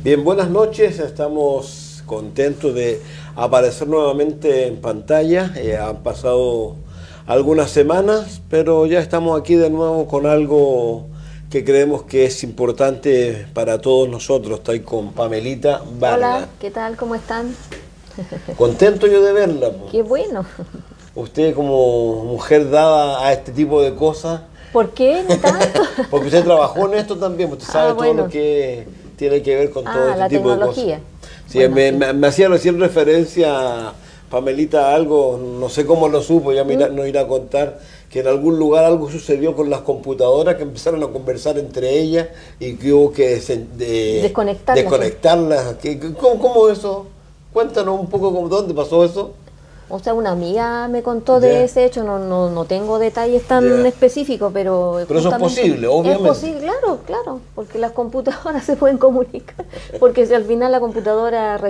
Bien, buenas noches. Estamos contentos de aparecer nuevamente en pantalla. Han pasado algunas semanas, pero ya estamos aquí de nuevo con algo que creemos que es importante para todos nosotros. Estoy con Pamelita Vargas. Hola, ¿qué tal? ¿Cómo están? Contento yo de verla. Qué bueno. Usted como mujer dada a este tipo de cosas. ¿Por qué no tanto? Porque usted trabajó en esto también, usted sabe todo bueno. lo que tiene que ver con todo este la tipo de tecnología. cosas. Sí, Bueno, me hacía recién referencia, Pamelita, a algo, no sé cómo lo supo, ya nos irá a contar, que en algún lugar algo sucedió con las computadoras, que empezaron a conversar entre ellas y que hubo que desconectarlas. ¿Cómo eso? Cuéntanos un poco dónde pasó eso. O sea, una amiga me contó de ese hecho, no tengo detalles tan específicos, pero eso es posible, obviamente. Es posible, claro, porque las computadoras se pueden comunicar, porque si al final la computadora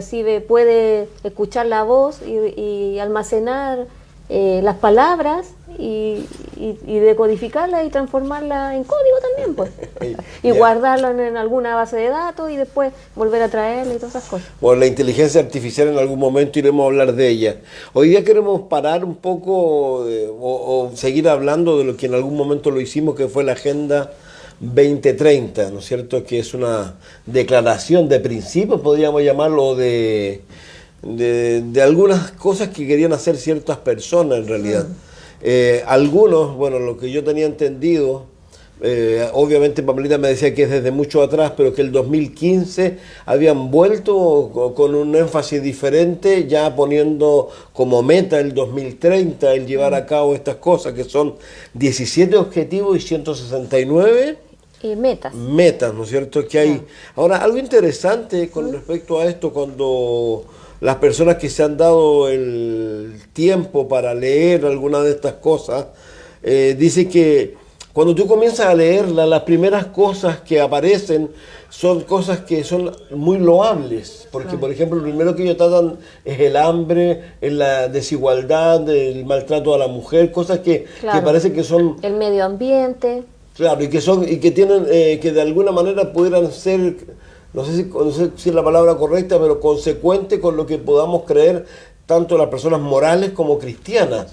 puede escuchar la voz y almacenar las palabras y decodificarlas y transformarlas en código también, pues. Y guardarlo en alguna base de datos y después volver a traerla y todas esas cosas. Bueno, la inteligencia artificial en algún momento iremos a hablar de ella. Hoy día queremos parar un poco o seguir hablando de lo que en algún momento lo hicimos, que fue la Agenda 2030, ¿no es cierto? Que es una declaración de principios, podríamos llamarlo, de algunas cosas que querían hacer ciertas personas en realidad. Algunos, bueno, lo que yo tenía entendido, obviamente Pamelita me decía que es desde mucho atrás, pero que el 2015 habían vuelto con un énfasis diferente, ya poniendo como meta el 2030 el llevar a cabo estas cosas, que son 17 objetivos y 169 metas, ¿no es cierto? Que hay. Ahora, algo interesante con respecto a esto, cuando las personas que se han dado el tiempo para leer alguna de estas cosas, dice que cuando tú comienzas a leerlas, las primeras cosas que aparecen son cosas que son muy loables, porque por ejemplo, lo primero que ellos tratan es el hambre, es la desigualdad, el maltrato a la mujer, cosas que parece que son... El medio ambiente. Claro, y que tienen, que de alguna manera pudieran ser... No sé si es la palabra correcta, pero consecuente con lo que podamos creer tanto las personas morales como cristianas.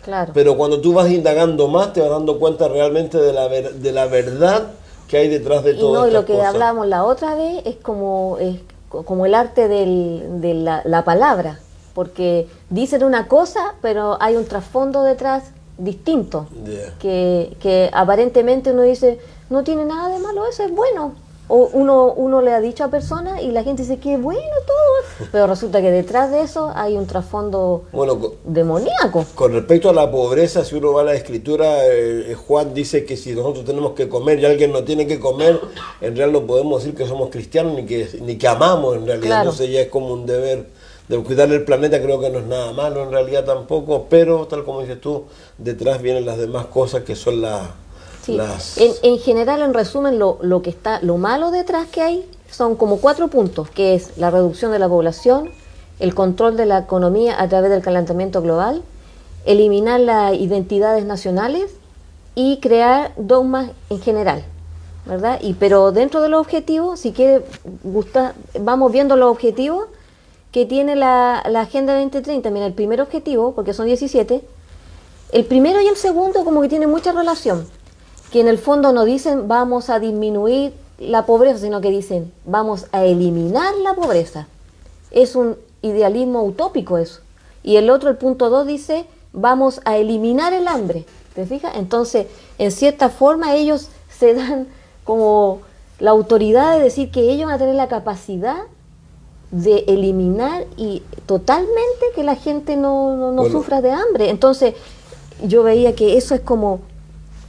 Claro. Pero cuando tú vas indagando más, te vas dando cuenta realmente de la verdad que hay detrás de todo esto. Y lo que hablábamos la otra vez es como el arte de la palabra, porque dicen una cosa, pero hay un trasfondo detrás distinto, que aparentemente uno dice, no tiene nada de malo, eso es bueno. O uno le ha dicho a personas y la gente dice que bueno todo, pero resulta que detrás de eso hay un trasfondo demoníaco. Con respecto a la pobreza, si uno va a la escritura, Juan dice que si nosotros tenemos que comer y alguien no tiene que comer, en realidad no podemos decir que somos cristianos ni que amamos en realidad. Claro. Entonces ya es como un deber de cuidar el planeta, creo que no es nada malo en realidad tampoco, pero tal como dices tú, detrás vienen las demás cosas que son Sí. En general, en resumen, lo malo detrás que hay son como 4 puntos, que es la reducción de la población, el control de la economía a través del calentamiento global, eliminar las identidades nacionales y crear dogmas en general, ¿verdad? Pero dentro de los objetivos, si quiere vamos viendo los objetivos que tiene la Agenda 2030. Mira, el primer objetivo, porque son 17, el primero y el segundo como que tienen mucha relación, que en el fondo no dicen vamos a disminuir la pobreza, sino que dicen vamos a eliminar la pobreza. Es un idealismo utópico eso. Y el otro, el punto 2, dice vamos a eliminar el hambre. ¿Te fijas? Entonces, en cierta forma ellos se dan como la autoridad de decir que ellos van a tener la capacidad de eliminar y totalmente que la gente no sufra de hambre. Entonces, yo veía que eso es como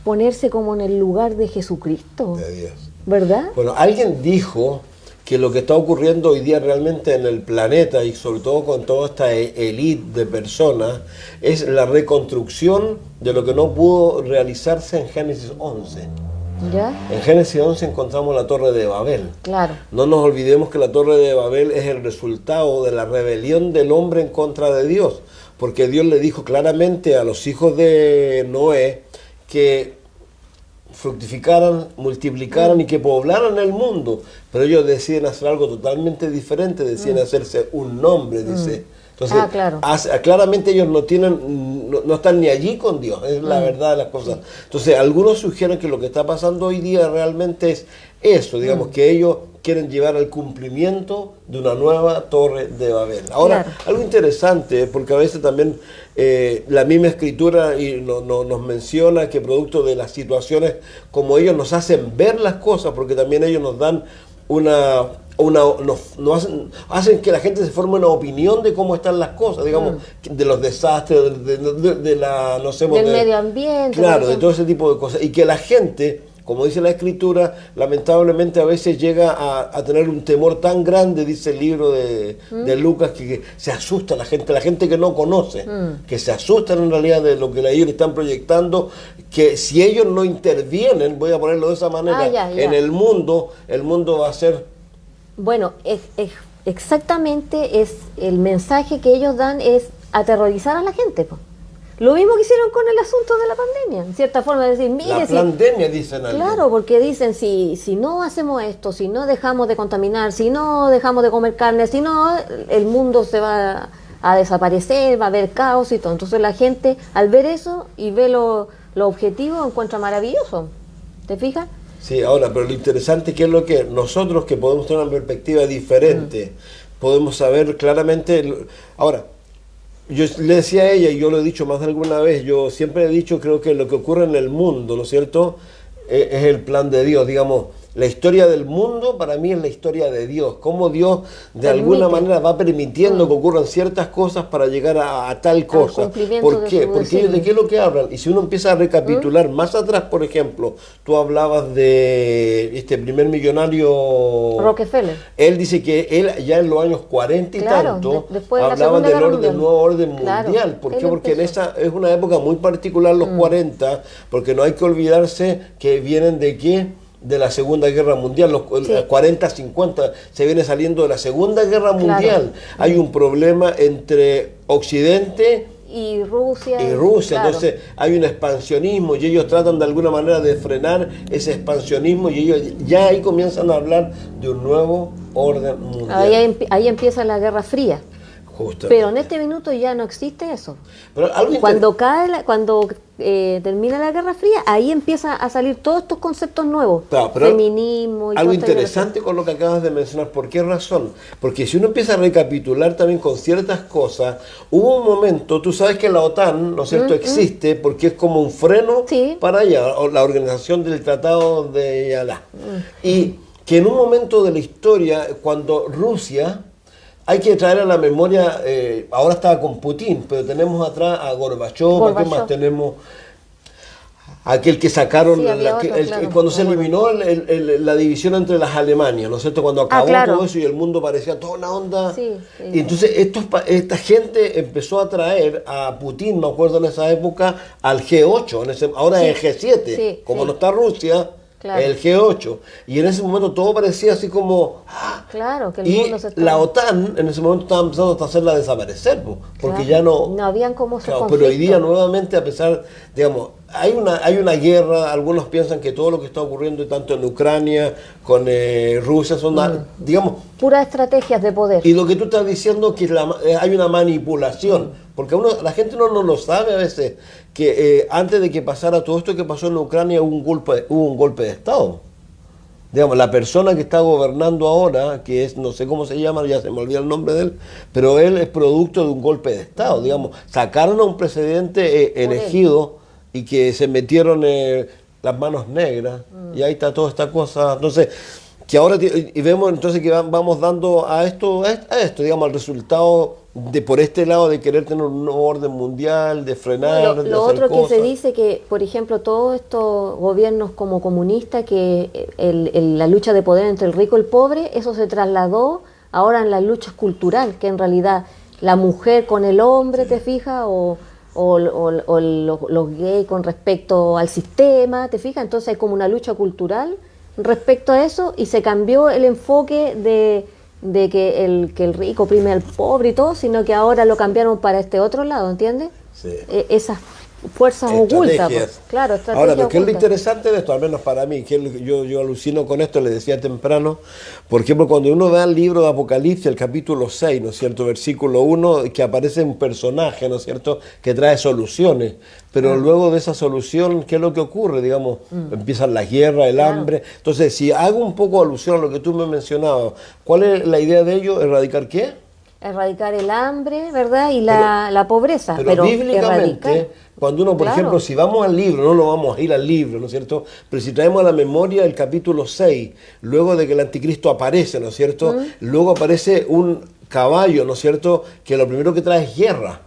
ponerse como en el lugar de Jesucristo, de Dios, ¿verdad? Bueno, alguien dijo que lo que está ocurriendo hoy día realmente en el planeta y sobre todo con toda esta élite de personas es la reconstrucción de lo que no pudo realizarse en Génesis 11. ¿Ya? En Génesis 11 encontramos la Torre de Babel. Claro. No nos olvidemos que la Torre de Babel es el resultado de la rebelión del hombre en contra de Dios, porque Dios le dijo claramente a los hijos de Noé que fructificaran, multiplicaran y que poblaran el mundo, pero ellos deciden hacer algo totalmente diferente, deciden hacerse un nombre, dice. Entonces, claro. Claramente ellos no están ni allí con Dios, es la verdad de las cosas. Entonces, algunos sugieren que lo que está pasando hoy día realmente es eso, digamos, que ellos quieren llevar al cumplimiento de una nueva torre de Babel. Ahora, algo interesante, porque a veces también la misma escritura nos menciona que producto de las situaciones, como ellos nos hacen ver las cosas, porque también ellos nos dan hacen que la gente se forme una opinión de cómo están las cosas, digamos, de los desastres, del medio ambiente. Claro, de todo ese tipo de cosas. Y que la gente, como dice la escritura, lamentablemente a veces llega a tener un temor tan grande, dice el libro de Lucas, que se asusta la gente que no conoce, que se asustan en realidad de lo que ellos están proyectando, que si ellos no intervienen, voy a ponerlo de esa manera, en el mundo va a ser... Bueno, exactamente es el mensaje que ellos dan es aterrorizar a la gente, po. Lo mismo que hicieron con el asunto de la pandemia, en cierta forma, decir, mire... La pandemia, dicen. Claro, porque dicen, si no hacemos esto, si no dejamos de contaminar, si no dejamos de comer carne, si no, el mundo se va a desaparecer, va a haber caos y todo. Entonces la gente, al ver eso y ve lo objetivo, encuentra maravilloso. ¿Te fijas? Sí, ahora, pero lo interesante es que es lo que nosotros, que podemos tener una perspectiva diferente, podemos saber claramente... Ahora, yo le decía a ella, y yo lo he dicho más de alguna vez, yo siempre he dicho, creo que lo que ocurre en el mundo, ¿no es cierto?, es el plan de Dios, digamos. La historia del mundo para mí es la historia de Dios, cómo Dios de alguna manera va permitiendo que ocurran ciertas cosas para llegar a tal cosa. ¿Por qué? Porque ellos de qué es lo que hablan. Y si uno empieza a recapitular más atrás, por ejemplo, tú hablabas de este primer millonario Rockefeller. Él dice que él ya en los años 40 y tanto hablaban del nuevo orden mundial. ¿Por qué? Porque en esa es una época muy particular, los 40, porque no hay que olvidarse que vienen de qué. De la Segunda Guerra Mundial, los 40, 50, se viene saliendo de la Segunda Guerra Mundial. Hay un problema entre Occidente y Rusia. Entonces hay un expansionismo y ellos tratan de alguna manera de frenar ese expansionismo y ellos ya ahí comienzan a hablar de un nuevo orden mundial. Ahí empieza la Guerra Fría. Justamente. Pero en este minuto ya no existe eso. Pero cuando termina la Guerra Fría, ahí empieza a salir todos estos conceptos nuevos, feminismo y algo interesante con lo que acabas de mencionar. ¿Por qué razón? Porque si uno empieza a recapitular también con ciertas cosas, hubo un momento, tú sabes que la OTAN, ¿no es cierto?, existe porque es como un freno para allá, la organización del Tratado de Yalá. Y que en un momento de la historia, cuando Rusia... Hay que traer a la memoria, ahora estaba con Putin, pero tenemos atrás a Gorbachev, ¿qué más tenemos? Aquel que sacaron, cuando se eliminó la división entre las Alemanias, ¿no es cierto? Cuando acabó todo eso y el mundo parecía toda una onda. Y entonces esta gente empezó a traer a Putin, me acuerdo en esa época, al G8, ahora es el G7, como no está Rusia. El G8, y en ese momento todo parecía así como que el mundo se la OTAN en ese momento estaba empezando a hacerla desaparecer, porque ya no habían como pero hoy día nuevamente, a pesar, digamos, hay una guerra, algunos piensan que todo lo que está ocurriendo tanto en Ucrania con Rusia son digamos puras estrategias de poder, y lo que tú estás diciendo que hay una manipulación, porque la gente no lo sabe a veces, que antes de que pasara todo esto que pasó en Ucrania hubo un golpe de Estado. Digamos, la persona que está gobernando ahora, que es, no sé cómo se llama, ya se me olvida el nombre de él, pero él es producto de un golpe de Estado. Digamos, sacaron a un presidente elegido y que se metieron las manos negras, y ahí está toda esta cosa. Entonces, que ahora y vemos entonces que vamos dando a esto, digamos, al resultado de por este lado de querer tener un nuevo orden mundial, de frenar, de lo hacer otro cosas. Que se dice que, por ejemplo, todos estos gobiernos como comunistas, que la lucha de poder entre el rico y el pobre, eso se trasladó ahora en la lucha cultural, que en realidad la mujer con el hombre, ¿te fijas? O los gays con respecto al sistema, ¿te fijas? Entonces hay como una lucha cultural respecto a eso, y se cambió el enfoque de que el rico oprime al pobre y todo, sino que ahora lo cambiaron para este otro lado, ¿entiendes? Sí. fuerzas ocultas. Claro, ahora, lo que es lo interesante de esto, al menos para mí, que yo alucino con esto, le decía temprano, por ejemplo, cuando uno ve el libro de Apocalipsis, el capítulo 6, ¿no es cierto?, versículo 1, que aparece un personaje, ¿no es cierto?, que trae soluciones, pero luego de esa solución, ¿qué es lo que ocurre? Digamos, empiezan las guerras, el hambre. Entonces, si hago un poco alusión a lo que tú me mencionabas, ¿cuál es la idea de ello? ¿Erradicar qué? Erradicar el hambre, ¿verdad? Y la pobreza. Pero bíblicamente, cuando uno, por ejemplo, si vamos al libro, no lo vamos a ir al libro, ¿no es cierto? Pero si traemos a la memoria el capítulo 6, luego de que el anticristo aparece, ¿no es cierto? Luego aparece un caballo, ¿no es cierto? Que lo primero que trae es guerra.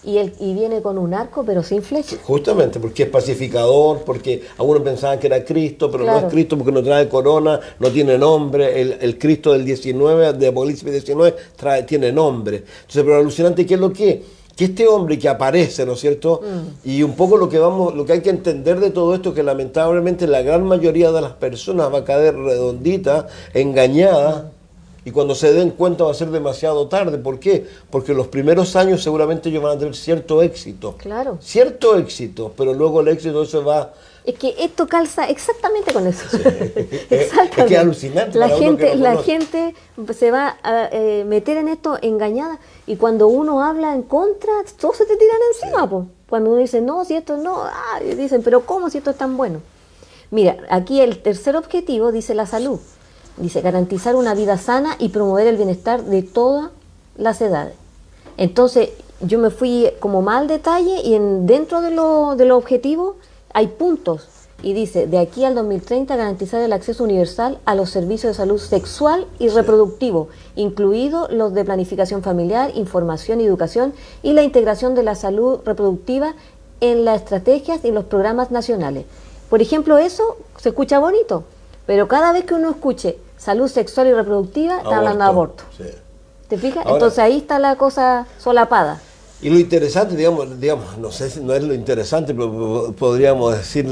Y viene con un arco, pero sin flecha. Justamente, porque es pacificador, porque algunos pensaban que era Cristo, pero no es Cristo porque no trae corona, no tiene nombre. El Cristo del 19, de Apocalipsis 19, tiene nombre. Entonces, pero lo alucinante, ¿qué es lo que este hombre que aparece, ¿no es cierto? Y un poco lo que hay que entender de todo esto, que lamentablemente la gran mayoría de las personas va a caer redondita, engañada, y cuando se den cuenta va a ser demasiado tarde. ¿Por qué? Porque los primeros años seguramente ellos van a tener cierto éxito. Claro. Cierto éxito, pero luego el éxito se va... Es que esto calza exactamente con eso. Sí. Exactamente. Es que es alucinante. La gente se va a meter en esto engañada, y cuando uno habla en contra, todos se te tiran encima. Sí. Cuando uno dice, no, si esto no, dicen, pero ¿cómo si esto es tan bueno? Mira, aquí el tercer objetivo dice la salud. Dice, garantizar una vida sana y promover el bienestar de todas las edades. Entonces, yo me fui como más al detalle, y dentro de los objetivos hay puntos. Y dice, de aquí al 2030, garantizar el acceso universal a los servicios de salud sexual y reproductivo, incluidos los de planificación familiar, información y educación, y la integración de la salud reproductiva en las estrategias y los programas nacionales. Por ejemplo, eso se escucha bonito, pero cada vez que uno escuche salud sexual y reproductiva, está hablando de aborto. Sí. ¿Te fijas? Ahora, entonces ahí está la cosa solapada. Y lo interesante, digamos, no sé si no es lo interesante, pero podríamos decir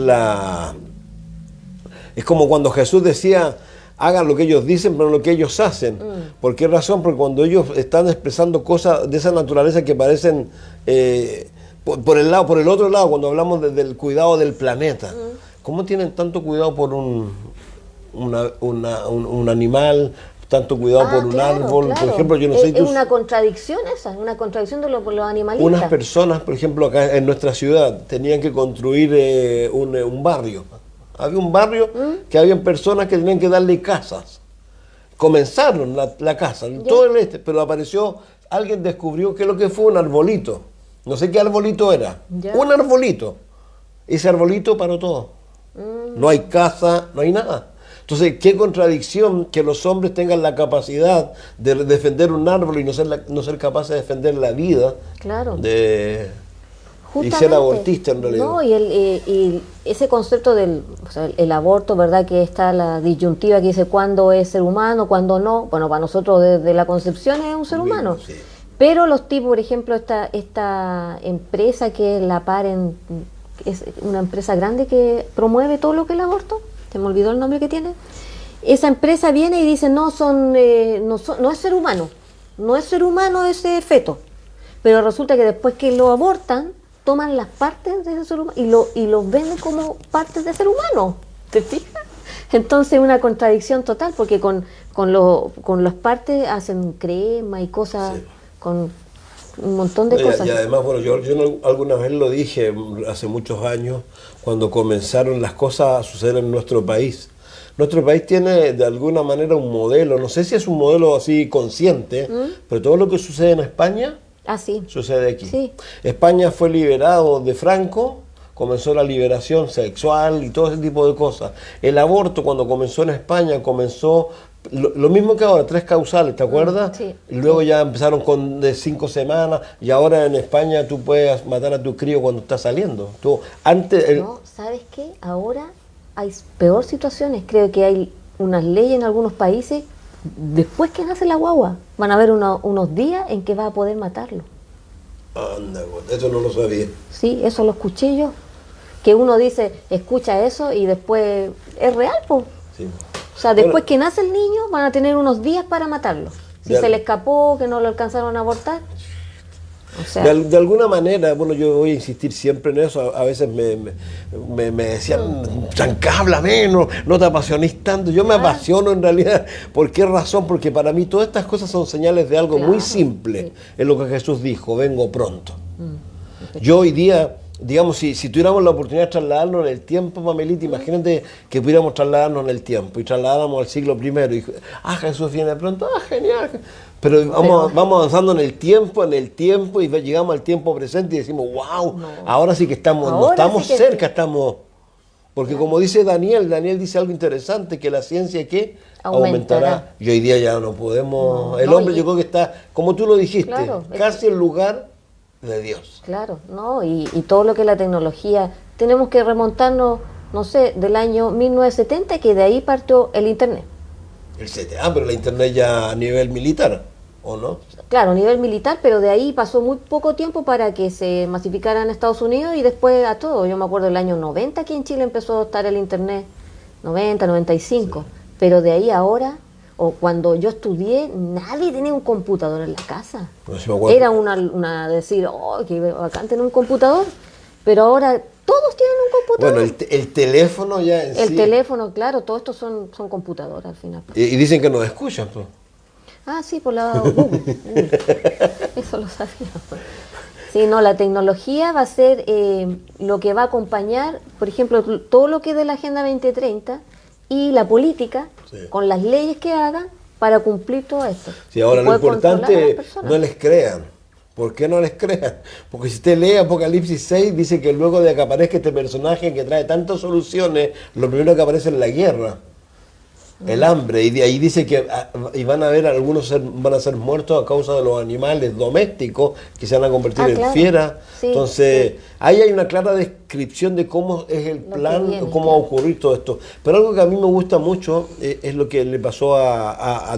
es como cuando Jesús decía, hagan lo que ellos dicen, pero no lo que ellos hacen. ¿Por qué razón? Porque cuando ellos están expresando cosas de esa naturaleza que parecen, por el otro lado, cuando hablamos del cuidado del planeta, ¿cómo tienen tanto cuidado por un animal, tanto cuidado por un árbol? Claro. Por ejemplo, yo no sé... Es una contradicción esa, una contradicción de los animalistas. Unas personas, por ejemplo, acá en nuestra ciudad, tenían que construir un barrio. Había un barrio que habían personas que tenían que darle casas. Comenzaron la casa, todo pero apareció, alguien descubrió que lo que fue un arbolito. No sé qué arbolito era. Un arbolito. Ese arbolito paró todo. No hay casa, no hay nada. Entonces, qué contradicción que los hombres tengan la capacidad de defender un árbol y no ser capaces de defender la vida. Claro. Y ser abortista en realidad. No, y ese concepto del el aborto, ¿verdad? Que está la disyuntiva que dice cuándo es ser humano, cuándo no. Bueno, para nosotros desde la concepción es un ser humano. Sí. Pero los tipos, por ejemplo, esta empresa que es la Paren, es una empresa grande que promueve todo lo que es el aborto. Se me olvidó el nombre que tiene. Esa empresa viene y dice, no es ser humano. No es ser humano ese feto. Pero resulta que después que lo abortan, toman las partes de ese ser humano y los venden como partes de ser humano. ¿Te fijas? Entonces una contradicción total, porque con las partes hacen crema y cosas, sí, con un montón de cosas. Y además, bueno, yo alguna vez lo dije hace muchos años, cuando comenzaron las cosas a suceder en nuestro país. Nuestro país tiene de alguna manera un modelo, no sé si es un modelo así consciente, pero todo lo que sucede en España sí, sucede aquí. Sí. España fue liberado de Franco, comenzó la liberación sexual y todo ese tipo de cosas. El aborto, cuando comenzó en España, comenzó lo mismo que ahora, 3 causales, ¿te acuerdas? Sí. Y luego ya empezaron de 5 semanas, y ahora en España tú puedes matar a tu crío cuando está saliendo. No, ¿sabes qué? Ahora hay peor situaciones. Creo que hay unas leyes en algunos países, después que nace la guagua, van a haber unos días en que vas a poder matarlo. Anda, eso no lo sabía. Sí, eso lo escuché yo. Que uno dice, escucha eso y después es real, pues. Sí. O sea, después que nace el niño van a tener unos días para matarlo. Si se le escapó, que no lo alcanzaron a abortar. O sea, de alguna manera, bueno, yo voy a insistir siempre en eso, a veces me decían, Chancá, habla menos, no te apasionís tanto. Yo me apasiono en realidad. ¿Por qué razón? Porque para mí todas estas cosas son señales de algo muy simple, en lo que Jesús dijo, vengo pronto. Yo hoy día, digamos, si tuviéramos la oportunidad de trasladarnos en el tiempo, Pamelita, imagínate que pudiéramos trasladarnos en el tiempo y trasladáramos al siglo I y Jesús viene pronto, genial. Pero vamos avanzando en el tiempo y llegamos al tiempo presente y decimos, wow, ahora sí que estamos cerca, estamos... Porque como dice Daniel dice algo interesante, que la ciencia ¿qué? Aumentará. Y hoy día ya no podemos... el hombre yo creo que está, como tú lo dijiste, casi en lugar de Dios. Claro, ¿no? Y todo lo que es la tecnología, tenemos que remontarnos, no sé, del año 1970, que de ahí partió el Internet. Pero la Internet ya a nivel militar, ¿o no? Claro, a nivel militar, pero de ahí pasó muy poco tiempo para que se masificara en Estados Unidos y después a todo. Yo me acuerdo del año 90 que en Chile empezó a estar el Internet, 90, 95, pero de ahí ahora... O cuando yo estudié, nadie tenía un computador en la casa. Era una decir, qué bacán tener un computador, pero ahora todos tienen un computador. Bueno, el teléfono ya en sí. El teléfono, claro, todo esto son computadoras al final. Y dicen que nos escuchan, pues. Sí, por la Google. Eso lo sabía. Sí, no, la tecnología va a ser lo que va a acompañar, por ejemplo, todo lo que es de la Agenda 2030 y la política, con las leyes que hagan para cumplir todo esto. Sí, ahora lo importante no les crean. ¿Por qué no les crean? Porque si usted lee Apocalipsis 6, dice que luego de que aparezca este personaje que trae tantas soluciones, lo primero que aparece es la guerra, el hambre, y de ahí dice que van a haber algunos van a ser muertos a causa de los animales domésticos que se van a convertir en fieras. Sí, entonces, ahí hay una clara descripción de cómo es el plan, cómo va a ocurrir todo esto. Pero algo que a mí me gusta mucho es lo que le pasó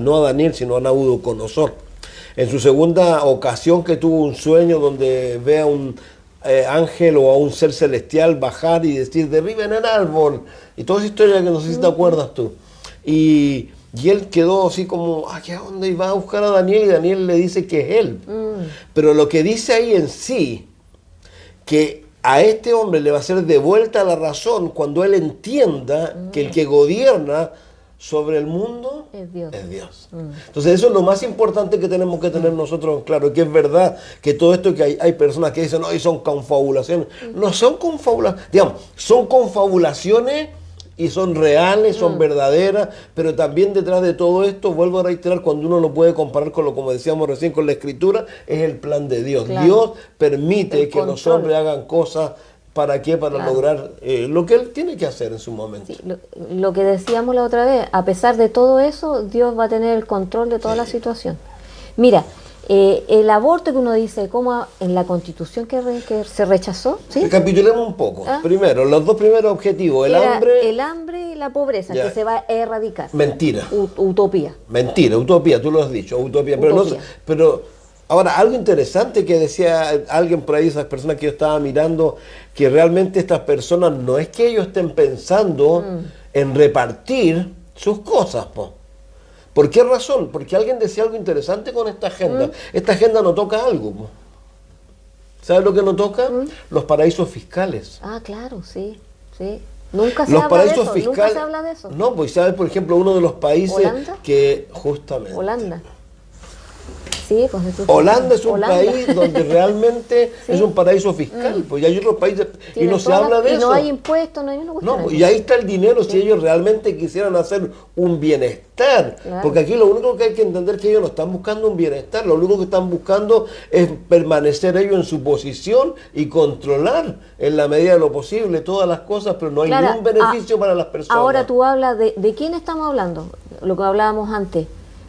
no a Daniel, sino a Nabucodonosor. En su segunda ocasión que tuvo un sueño donde ve a un ángel o a un ser celestial bajar y decir, derriben el árbol. Y toda esa historia que no sé si te acuerdas tú. Y él quedó así como, ¿qué onda? Y va a buscar a Daniel y Daniel le dice que es él. Pero lo que dice ahí en sí, que a este hombre le va a ser devuelta la razón cuando él entienda que el que gobierna sobre el mundo es Dios. Entonces eso es lo más importante que tenemos que tener nosotros claro, que es verdad que todo esto que hay personas que dicen, y son confabulaciones. No son confabulaciones, digamos, son confabulaciones y son reales, son verdaderas, pero también detrás de todo esto, vuelvo a reiterar, cuando uno lo puede comparar con como decíamos recién, con la Escritura, es el plan de Dios. Claro. Dios permite que los hombres hagan cosas, ¿para qué? Para lograr lo que Él tiene que hacer en su momento. Sí, lo que decíamos la otra vez, a pesar de todo eso, Dios va a tener el control de toda la situación. Mira, el aborto que uno dice, como en la Constitución que se rechazó, ¿sí? Recapitulemos un poco. Primero, los dos primeros objetivos, el hambre y la pobreza, que se va a erradicar. Mentira. Utopía. Mentira, utopía, tú lo has dicho, utopía. Pero ahora, algo interesante que decía alguien por ahí, esas personas que yo estaba mirando, que realmente estas personas no es que ellos estén pensando en repartir sus cosas, ¿Por qué razón? Porque alguien decía algo interesante con esta agenda. Esta agenda no toca algo. ¿Sabes lo que no toca? Los paraísos fiscales. Claro, sí. Nunca se habla de eso. No, pues sabes, por ejemplo, uno de los países ¿Holanda? Que justamente... Holanda. Sí, pues Holanda es un país donde realmente es un paraíso fiscal, pues hay otros países y no se habla de eso. Y no hay impuestos, no hay ninguna cuestión. No, y ahí está el dinero si ellos realmente quisieran hacer un bienestar. Claro. Porque aquí lo único que hay que entender es que ellos no están buscando un bienestar, lo único que están buscando es permanecer ellos en su posición y controlar en la medida de lo posible todas las cosas, pero no hay ningún beneficio para las personas. Ahora tú hablas de quién estamos hablando, lo que hablábamos antes.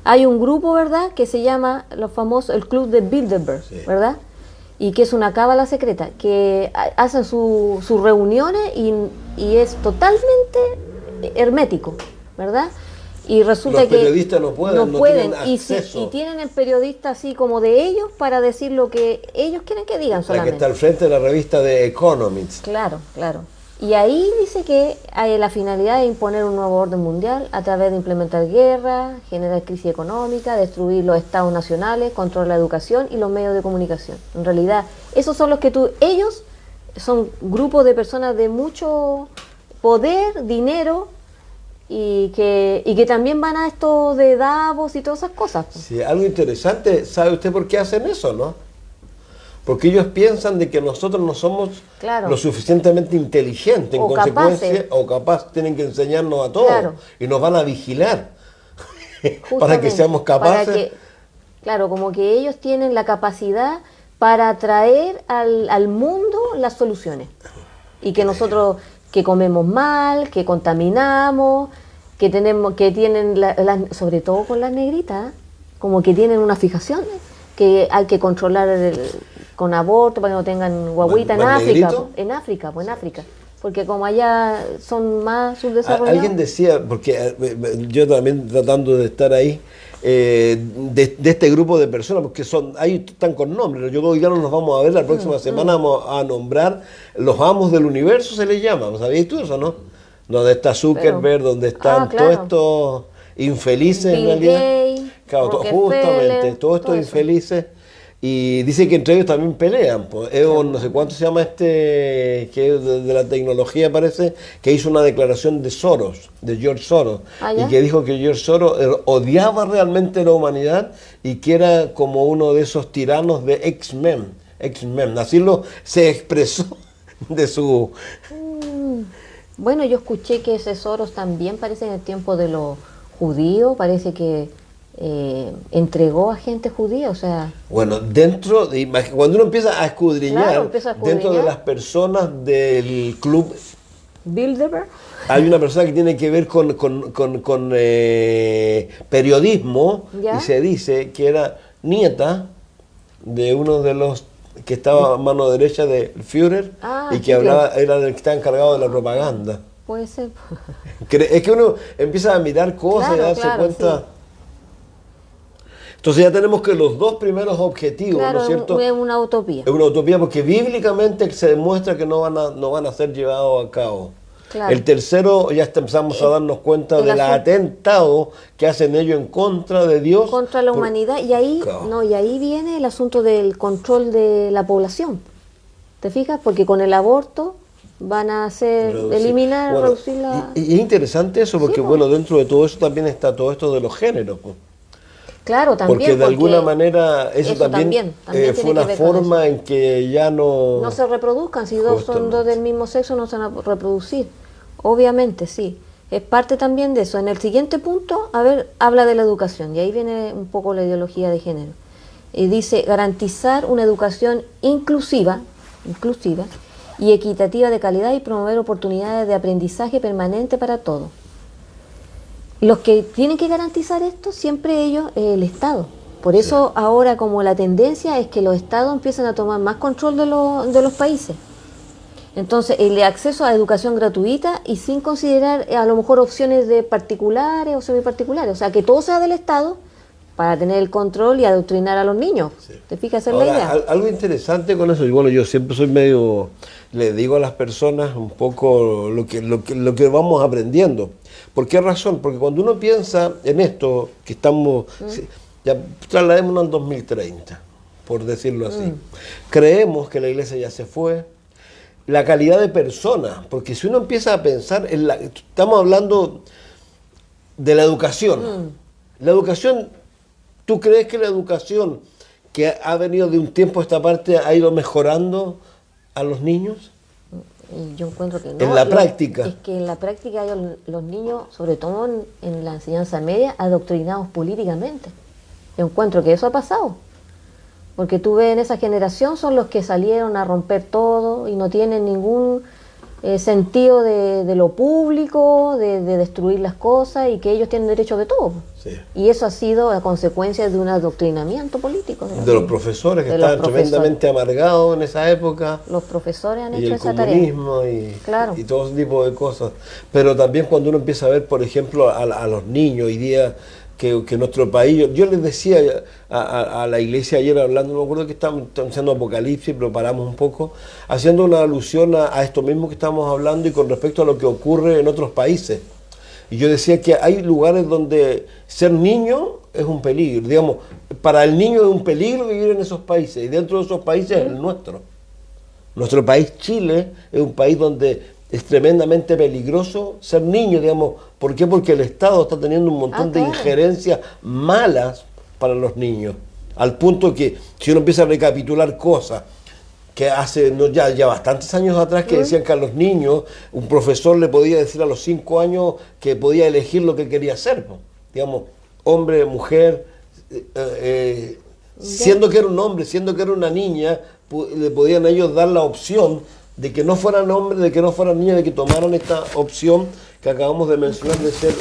Hay un grupo, ¿verdad?, que se llama el Club de Bilderberg, ¿verdad? Y que es una cábala secreta, que hacen sus reuniones y es totalmente hermético, ¿verdad? Y resulta los periodistas no pueden y tienen el periodista así como de ellos para decir lo que ellos quieren que digan solamente. La que está al frente de la revista de Economist. Claro. Y ahí dice que hay la finalidad de imponer un nuevo orden mundial a través de implementar guerra, generar crisis económica, destruir los estados nacionales, controlar la educación y los medios de comunicación. En realidad, esos son los que ellos son grupos de personas de mucho poder, dinero, y que también van a esto de Davos y todas esas cosas. Sí, algo interesante, ¿sabe usted por qué hacen eso, no? Porque ellos piensan de que nosotros no somos lo suficientemente inteligentes, en consecuencia, o capaz tienen que enseñarnos a todos, y nos van a vigilar para que seamos capaces. Claro, como que ellos tienen la capacidad para traer al mundo las soluciones. Y que nosotros, que comemos mal, que contaminamos, que tienen, sobre todo con las negritas, como que tienen unas fijaciones, que hay que controlar con aborto para que no tengan guaguita en África, porque como allá son más subdesarrollados. Alguien decía, porque yo también tratando de estar ahí, de este grupo de personas, porque ahí están con nombres, yo creo que ya no nos vamos a ver, la próxima semana vamos a nombrar los amos del universo, se les llama, ¿no sabías tú eso, no? Donde está Zuckerberg, donde están todos estos infelices Bill en realidad. Gates, Claro, justamente, todos estos infelices. Y dice que entre ellos también pelean. Pues. No sé cuánto se llama que es de la tecnología parece, que hizo una declaración de Soros, de George Soros, y que dijo que George Soros odiaba realmente la humanidad y que era como uno de esos tiranos de X-Men. Así se expresó de su... Bueno, yo escuché que ese Soros también parece en el tiempo de los judíos, parece que entregó a gente judía, o sea... Bueno, cuando uno empieza a escudriñar, dentro de las personas del club Bilderberg, hay una persona que tiene que ver con periodismo, y se dice que era nieta de uno de los que estaba a mano derecha del Führer, y que era el que estaba encargado de la propaganda. Puede ser. Es que uno empieza a mirar cosas y a darse cuenta... Sí. Entonces ya tenemos que los dos primeros objetivos, ¿no es cierto? Es una utopía. Es una utopía porque bíblicamente se demuestra que no van a ser llevados a cabo. Claro. El tercero, ya empezamos a darnos cuenta del atentado que hacen ellos en contra de Dios. Contra la humanidad. Y ahí, y ahí viene el asunto del control de la población. ¿Te fijas? Porque con el aborto van a reducir la... Y es interesante eso porque, dentro de todo eso también está todo esto de los géneros. Pues. Claro, también. Porque de alguna manera eso también fue una forma en que ya no... No se reproduzcan, si son dos del mismo sexo no se van a reproducir. Obviamente, sí. Es parte también de eso. En el siguiente punto, habla de la educación, y ahí viene un poco la ideología de género. Y dice, garantizar una educación inclusiva y equitativa de calidad y promover oportunidades de aprendizaje permanente para todos. Los que tienen que garantizar esto, siempre ellos, el Estado. Por eso ahora como la tendencia es que los Estados empiezan a tomar más control de los países. Entonces el acceso a educación gratuita y sin considerar a lo mejor opciones de particulares o semiparticulares. O sea, que todo sea del Estado para tener el control y adoctrinar a los niños. Sí. ¿Te fijas en la idea? Algo interesante con eso, y bueno, yo siempre soy le digo a las personas un poco lo que vamos aprendiendo. ¿Por qué razón? Porque cuando uno piensa en esto, que estamos, ya trasladémonos al 2030, por decirlo así. Creemos que la iglesia ya se fue. La calidad de personas, porque si uno empieza a pensar, estamos hablando de la educación. La educación, ¿tú crees que la educación que ha venido de un tiempo a esta parte ha ido mejorando a los niños? Yo encuentro que no. En la práctica. Es que en la práctica hay los niños, sobre todo en la enseñanza media, adoctrinados políticamente. Yo encuentro que eso ha pasado. Porque tú ves en esa generación son los que salieron a romper todo y no tienen ningún sentido de lo público, de destruir las cosas, y que ellos tienen derecho de todo. Sí. Y eso ha sido a consecuencia de un adoctrinamiento político. De los profesores que estaban tremendamente amargados en esa época. Los profesores han hecho esa tarea. Y el comunismo y todo ese tipo de cosas. Pero también cuando uno empieza a ver, por ejemplo, a los niños hoy día, que nuestro país, yo les decía a la iglesia ayer hablando, no me acuerdo que estamos haciendo Apocalipsis, pero paramos un poco, haciendo una alusión a esto mismo que estamos hablando y con respecto a lo que ocurre en otros países. Y yo decía que hay lugares donde ser niño es un peligro, digamos, para el niño es un peligro vivir en esos países, y dentro de esos países es el nuestro. Nuestro país, Chile, es un país donde es tremendamente peligroso ser niño, digamos. ¿Por qué? Porque el Estado está teniendo un montón de injerencias malas para los niños, al punto que si uno empieza a recapitular cosas que hace ya bastantes años atrás, que decían que a los niños un profesor le podía decir a los 5 años que podía elegir lo que quería hacer, ¿no? Digamos, hombre, mujer, siendo que era un hombre, siendo que era una niña, le podían ellos dar la opción de que no fueran hombres, de que no fueran niñas, de que tomaran esta opción que acabamos de mencionar de ser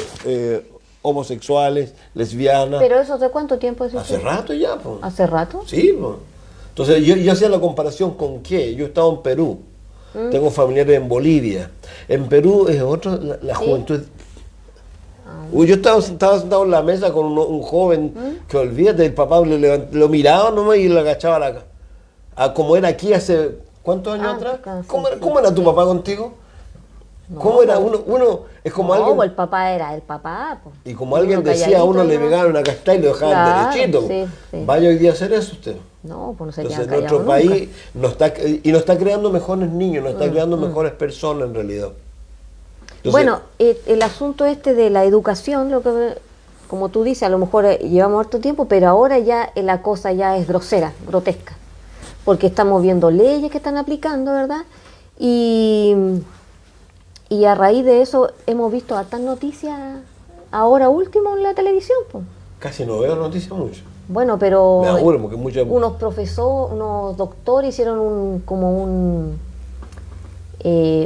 homosexuales, lesbianas. ¿Pero eso hace cuánto tiempo es eso? Hace rato ya, pues. ¿Hace rato? Sí, pues. Entonces yo hacía la comparación con qué. Yo he estado en Perú, tengo familiares en Bolivia. En Perú es otro, la juventud. Yo estaba sentado en la mesa con un joven que, olvídate, el papá lo miraba nomás y le agachaba como era aquí hace, ¿cuántos años atrás? ¿Cómo era tu papá contigo? No, ¿Cómo era uno? Es como alguien. El papá era el papá. Pues. Y como alguien decía, a uno le pegaban una castada y lo dejaban derechito. Sí. ¿Vaya hoy día a hacer eso usted? No, pues no se Entonces quedan nuestro callados país no está creando mejores niños, no está creando mejores personas en realidad. Entonces, bueno, el asunto de la educación, como tú dices, a lo mejor llevamos harto tiempo, pero ahora ya la cosa ya es grosera, grotesca, porque estamos viendo leyes que están aplicando, ¿verdad? Y a raíz de eso hemos visto hartas noticias ahora último en la televisión, pues. Casi no veo noticias mucho. Bueno, pero me aburro porque muchas. Unos profesores, unos doctores hicieron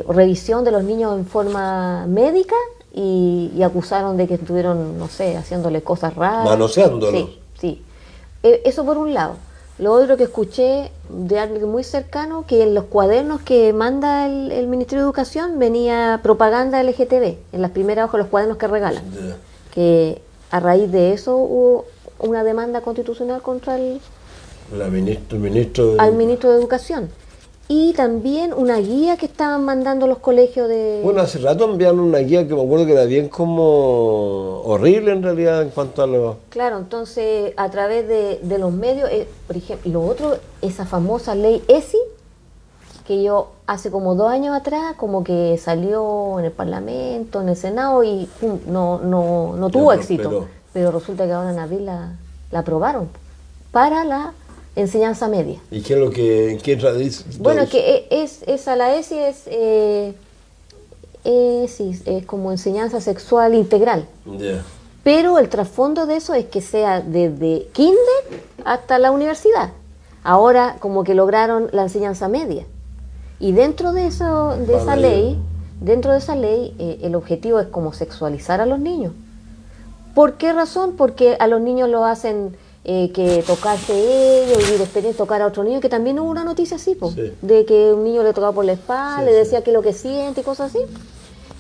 revisión de los niños en forma médica y acusaron de que estuvieron, no sé, haciéndole cosas raras. Manoseándolos. Sí. Eso por un lado. Lo otro que escuché de alguien muy cercano, que en los cuadernos que manda el Ministerio de Educación venía propaganda LGTB, en las primeras hojas de los cuadernos que regalan. Yeah. Que a raíz de eso hubo una demanda constitucional contra al ministro de Educación. Y también una guía que estaban mandando los colegios de... Bueno, hace rato enviaron una guía que me acuerdo que era bien como horrible en realidad en cuanto a los... Claro, entonces a través de los medios, por ejemplo, lo otro, esa famosa ley ESI, que yo hace como 2 años atrás como que salió en el Parlamento, en el Senado y no tuvo éxito. Pero resulta que ahora en abril la aprobaron para la enseñanza media. ¿Y qué es lo que en qué radica? Bueno, que la ESI es como enseñanza sexual integral. Yeah. Pero el trasfondo de eso es que sea desde kinder hasta la universidad. Ahora como que lograron la enseñanza media. Y dentro de esa ley, el objetivo es como sexualizar a los niños. ¿Por qué razón? Porque a los niños lo hacen que tocarse ellos, vivir experiencia, tocar a otro niño, que también hubo una noticia así, sí. De que un niño le tocaba por la espalda, le decía que lo que siente y cosas así.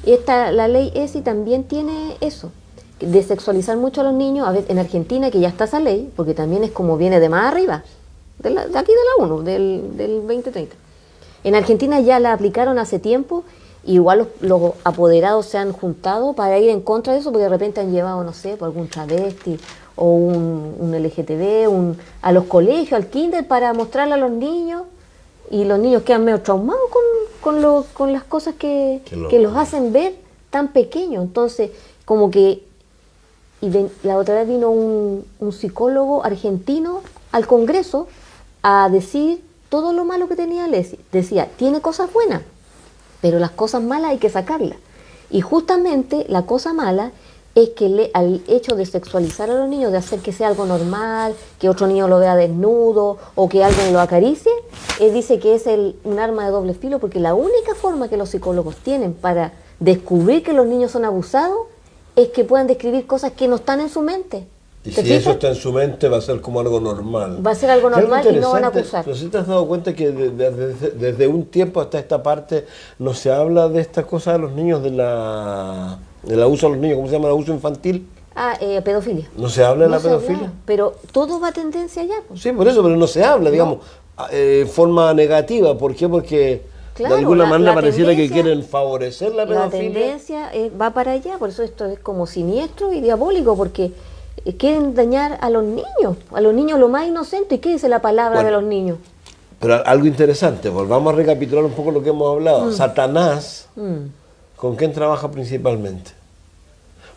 Y la ley ESI también tiene eso, de sexualizar mucho a los niños. A ver, en Argentina, que ya está esa ley, porque también es como viene de más arriba, de aquí de la 1, del 2030. En Argentina ya la aplicaron hace tiempo. Igual los apoderados se han juntado para ir en contra de eso, porque de repente han llevado, no sé, por algún travesti o un LGTB a los colegios, al kinder, para mostrarle a los niños, y los niños quedan medio traumados con las cosas que los hacen ver tan pequeños. Entonces, como que la otra vez vino un psicólogo argentino al Congreso a decir todo lo malo que tenía Leslie. Decía, tiene cosas buenas, pero las cosas malas hay que sacarlas. Y justamente la cosa mala es que al hecho de sexualizar a los niños, de hacer que sea algo normal, que otro niño lo vea desnudo o que alguien lo acaricie, dice que es un arma de doble filo, porque la única forma que los psicólogos tienen para descubrir que los niños son abusados es que puedan describir cosas que no están en su mente. Y si eso está en su mente, va a ser como algo normal. Va a ser algo normal y no van a acusar. Pero si te has dado cuenta que desde un tiempo hasta esta parte no se habla de estas cosas de los niños, del abuso a los niños, ¿cómo se llama? El abuso infantil. Pedofilia. ¿No se habla de No la se pedofilia? habla, pero todo va a tendencia allá. Pues. Sí, por eso, pero no se habla, digamos, de forma negativa. ¿Por qué? Porque Claro, de alguna manera pareciera que tendencia, quieren favorecer la pedofilia. La tendencia va para allá, por eso esto es como siniestro y diabólico, porque quieren dañar a los niños lo más inocente. ¿Y qué dice la palabra de los niños? Pero algo interesante, volvamos a recapitular un poco lo que hemos hablado. Satanás, ¿con quién trabaja principalmente?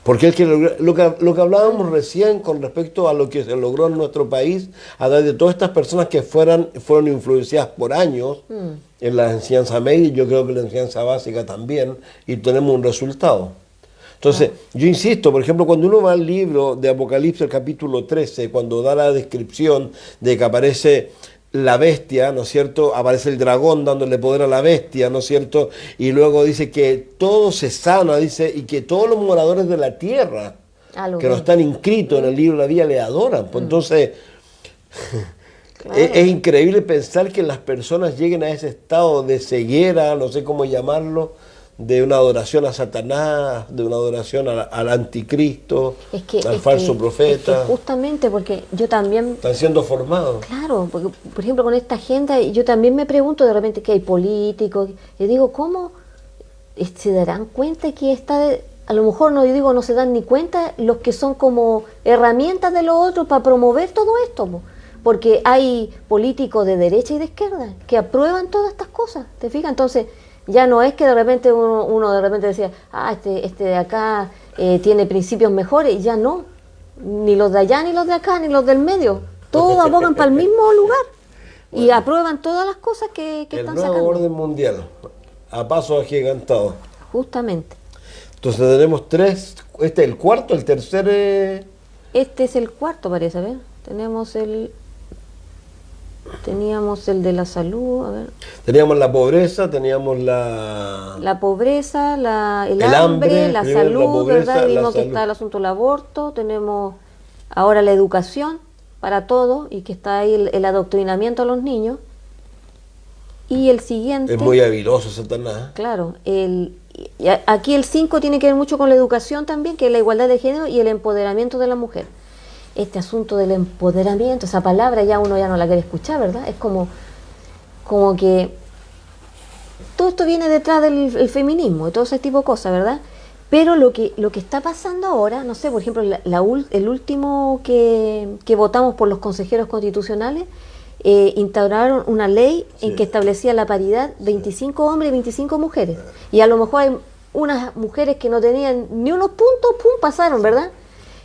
Porque es que lo que hablábamos recién con respecto a lo que se logró en nuestro país, a través de todas estas personas que fueron influenciadas por años en la enseñanza media, y yo creo que en la enseñanza básica también, y tenemos un resultado. Entonces, yo insisto, por ejemplo, cuando uno va al libro de Apocalipsis, el capítulo 13, cuando da la descripción de que aparece la bestia, ¿no es cierto? Aparece el dragón dándole poder a la bestia, ¿no es cierto? Y luego dice que todo se sana, dice, y que todos los moradores de la tierra que no están inscritos en el libro de la vida le adoran. Pues entonces, claro. Es increíble pensar que las personas lleguen a ese estado de ceguera, no sé cómo llamarlo, de una adoración a Satanás, de una adoración al anticristo, al falso profeta. Es que justamente porque yo también... Están siendo formados. Claro, porque por ejemplo con esta agenda yo también me pregunto de repente que hay políticos, y digo, ¿cómo se darán cuenta que a lo mejor no se dan ni cuenta los que son como herramientas de los otros para promover todo esto? Porque hay políticos de derecha y de izquierda que aprueban todas estas cosas, ¿te fijas? Entonces... Ya no es que de repente uno de repente decía, este de acá tiene principios mejores, ya no. Ni los de allá, ni los de acá, ni los del medio. Todos abogan para el mismo lugar. Bueno, y aprueban todas las cosas que están sacando. El nuevo orden mundial, a paso agigantado. Justamente. Entonces tenemos tres, este es el cuarto, el tercer... Este es el cuarto, parece, a ver. Teníamos el de la salud, a ver. Teníamos la pobreza, teníamos la pobreza, el hambre, la salud, la pobreza, ¿verdad? Vimos que está el asunto del aborto, tenemos ahora la educación para todo y que está ahí el adoctrinamiento a los niños. Y el siguiente... Es muy habiloso Satanás. Claro, aquí el 5 tiene que ver mucho con la educación también, que es la igualdad de género y el empoderamiento de la mujer. Este asunto del empoderamiento, esa palabra ya uno ya no la quiere escuchar, ¿verdad? Es como que todo esto viene detrás del feminismo y todo ese tipo de cosas, ¿verdad? Pero lo que está pasando ahora, no sé, por ejemplo, el último que votamos por los consejeros constitucionales, instauraron una ley en que establecía la paridad 25 hombres y 25 mujeres. Y a lo mejor hay unas mujeres que no tenían ni unos puntos, ¡pum!, pasaron, ¿verdad?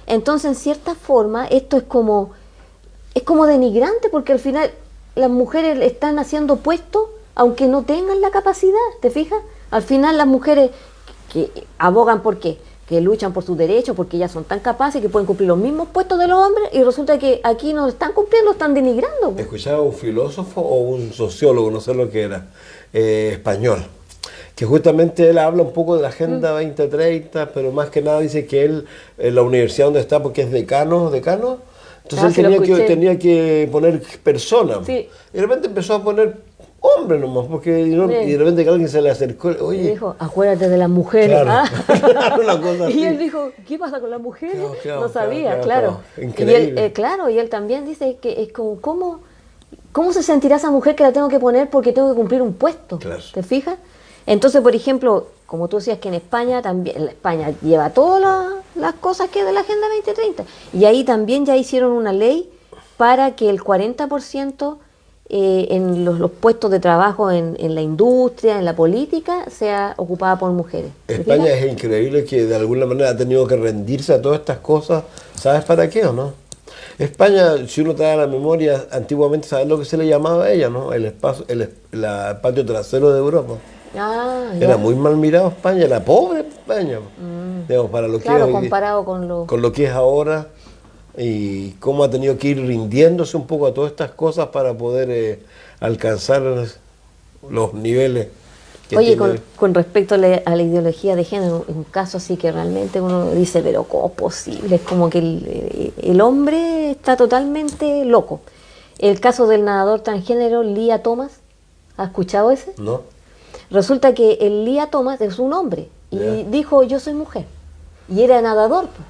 Entonces, en cierta forma, esto es como denigrante, porque al final las mujeres están haciendo puestos aunque no tengan la capacidad, ¿te fijas? Al final las mujeres que abogan por qué, que luchan por sus derechos, porque ellas son tan capaces que pueden cumplir los mismos puestos de los hombres, y resulta que aquí no están cumpliendo, están denigrando. Escuchaba un filósofo o un sociólogo, no sé lo que era, español, que justamente él habla un poco de la Agenda 2030, pero más que nada dice que él, en la universidad donde está, porque es decano, entonces él tenía que poner personas. Sí. Y de repente empezó a poner hombres nomás, porque y de repente que alguien se le acercó, oye... Y dijo, acuérdate de las mujeres. Claro. Una cosa así. Y él dijo, ¿qué pasa con las mujeres? No sabía, claro. Increíble. Y él también dice que es como, ¿cómo se sentirá esa mujer que la tengo que poner porque tengo que cumplir un puesto? Claro. ¿Te fijas? Entonces, por ejemplo, como tú decías que en España lleva todas las cosas que es de la Agenda 2030. Y ahí también ya hicieron una ley para que el 40% en los puestos de trabajo en la industria, en la política, sea ocupada por mujeres. España es increíble que de alguna manera ha tenido que rendirse a todas estas cosas. ¿Sabes para qué o no? España, si uno trae a la memoria, antiguamente, ¿sabes lo que se le llamaba a ella, no? El patio trasero de Europa. Era muy mal mirado España, era pobre España. Digamos, para lo claro, que comparado con lo que es ahora, y cómo ha tenido que ir rindiéndose un poco a todas estas cosas para poder alcanzar los niveles que Oye, con respecto a la ideología de género, un caso así que realmente uno dice, pero ¿cómo es posible? Es como que el hombre está totalmente loco. El caso del nadador transgénero Lia Thomas, ¿has escuchado ese? No. Resulta que el Lia Thomas es un hombre y dijo, yo soy mujer. Y era nadador, pues.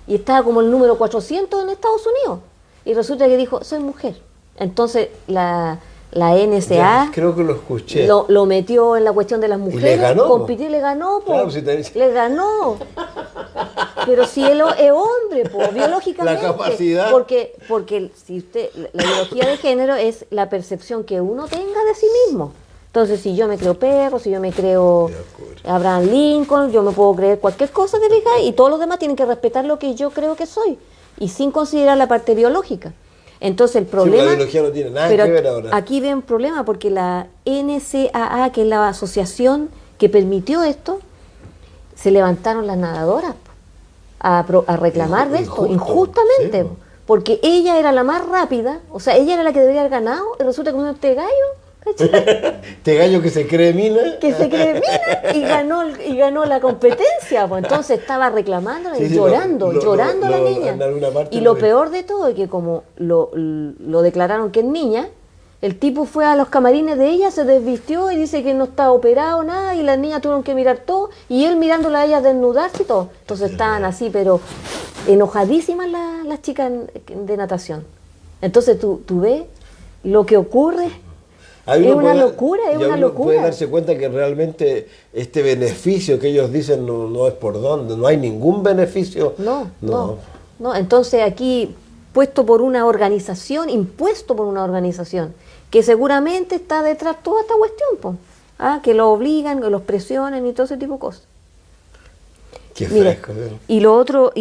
y estaba como el número 400 en Estados Unidos. Y resulta que dijo, soy mujer. Entonces la NSA ya, creo que lo escuché. Lo metió en la cuestión de las mujeres. ¿Y le ganó? Compitió y le ganó, po. Claro, si le ganó. Pero si él es hombre, po, biológicamente. La capacidad. Porque si usted, la ideología de género es la percepción que uno tenga de sí mismo. Entonces, si yo me creo perro, si yo me creo Abraham Lincoln, yo me puedo creer cualquier cosa que diga y todos los demás tienen que respetar lo que yo creo que soy y sin considerar la parte biológica. Entonces el problema... Sí, la biología no tiene nada que ver ahora. Aquí ven un problema porque la NCAA, que es la asociación que permitió esto, se levantaron las nadadoras a reclamar de esto, injustamente. Sí, porque ella era la más rápida, o sea, ella era la que debería haber ganado y resulta que este gallo... Este gallo que se cree mina. Que se cree mina y ganó la competencia. Pues entonces estaba reclamando y llorando la niña. Y lo peor de todo es que como lo declararon que es niña, el tipo fue a los camarines de ella, se desvistió y dice que no está operado, nada, y las niñas tuvieron que mirar todo, y él mirándola a ella desnudarse y todo. Entonces estaban así, pero enojadísimas las chicas de natación. Entonces tú ves lo que ocurre. Es una locura. Puede darse cuenta que realmente este beneficio que ellos dicen no es por dónde, no hay ningún beneficio. No. Entonces aquí impuesto por una organización que seguramente está detrás de toda esta cuestión, que lo obligan, que los presionen y todo ese tipo de cosas. Qué fresco. Y lo otro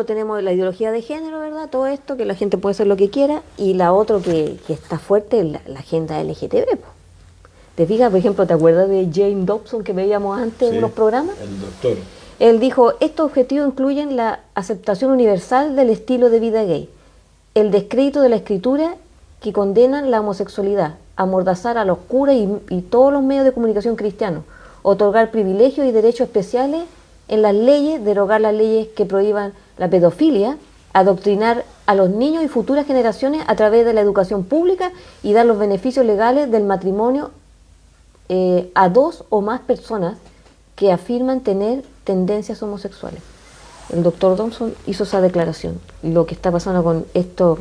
tenemos la ideología de género, ¿verdad? Todo esto, que la gente puede hacer lo que quiera, y la otra que está fuerte es la agenda LGTB. ¿Te fijas? Por ejemplo, ¿te acuerdas de James Dobson que veíamos antes en los programas? El doctor. Él dijo, estos objetivos incluyen la aceptación universal del estilo de vida gay, el descrédito de la escritura que condenan la homosexualidad, amordazar a los curas y todos los medios de comunicación cristianos, otorgar privilegios y derechos especiales en las leyes, derogar las leyes que prohíban la pedofilia, adoctrinar a los niños y futuras generaciones a través de la educación pública y dar los beneficios legales del matrimonio a dos o más personas que afirman tener tendencias homosexuales. El doctor Thompson hizo esa declaración. Lo que está pasando con esto,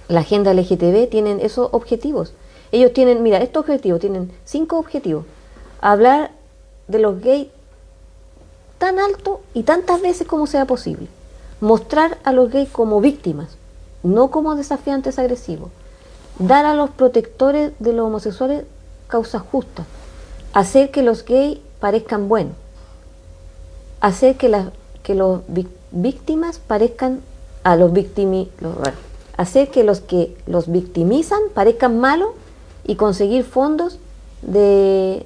la agenda LGTB, tienen esos objetivos. Ellos tienen, mira, estos objetivos tienen 5 objetivos. Hablar de los gays tan alto y tantas veces como sea posible. Mostrar a los gays como víctimas, no como desafiantes agresivos. Dar a los protectores de los homosexuales causas justas. Hacer que los gays parezcan buenos. Hacer que los víctimas parezcan a los hacer que los victimizan parezcan malos y conseguir fondos de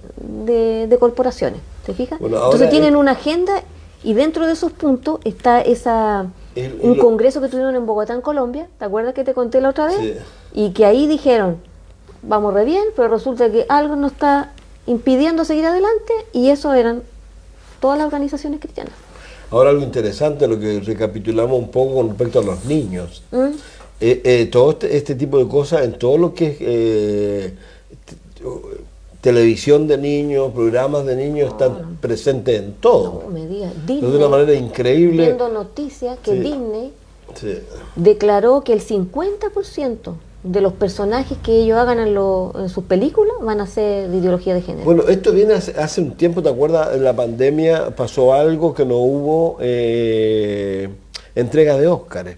corporaciones. ¿Te fijas? Bueno, entonces tienen una agenda y dentro de esos puntos está un congreso que tuvieron en Bogotá, en Colombia. ¿Te acuerdas que te conté la otra vez? Sí. Y que ahí dijeron, vamos re bien, pero resulta que algo nos está impidiendo seguir adelante, y eso eran todas las organizaciones cristianas. Ahora algo interesante, lo que recapitulamos un poco con respecto a los niños. Todo este tipo de cosas, en todo lo que es televisión de niños, programas de niños, están presentes en todo. No me digas, Disney, de una manera increíble. Viendo noticias que Disney declaró que el 50% de los personajes que ellos hagan en sus películas van a ser de ideología de género. Bueno, esto viene hace un tiempo, ¿te acuerdas? En la pandemia pasó algo que no hubo entrega de Óscares.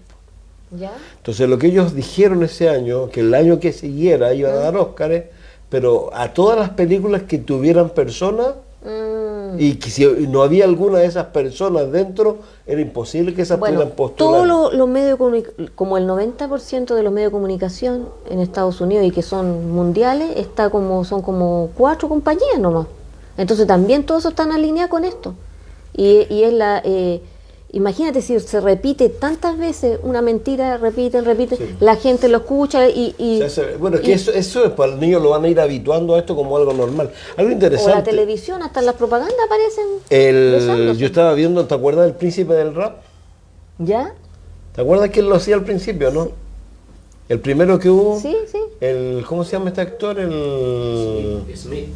¿Ya? Entonces lo que ellos dijeron ese año, que el año que siguiera iban a dar Óscares, pero a todas las películas que tuvieran personas, y que si no había alguna de esas personas dentro, era imposible que esas pudieran postular. Todos los medios, como el 90% de los medios de comunicación en Estados Unidos y que son mundiales, son como 4 compañías nomás. Entonces también todos están alineados con esto. Y es imagínate si se repite tantas veces una mentira, repiten, la gente lo escucha y bueno, es que eso es, para los niños lo van a ir habituando a esto como algo normal. Algo interesante. O la televisión, hasta en las propagandas aparecen. Yo estaba viendo, ¿te acuerdas del Príncipe del Rap? ¿Ya? ¿Te acuerdas que él lo hacía al principio, no? El primero que hubo. Sí. ¿cómo se llama este actor? Smith,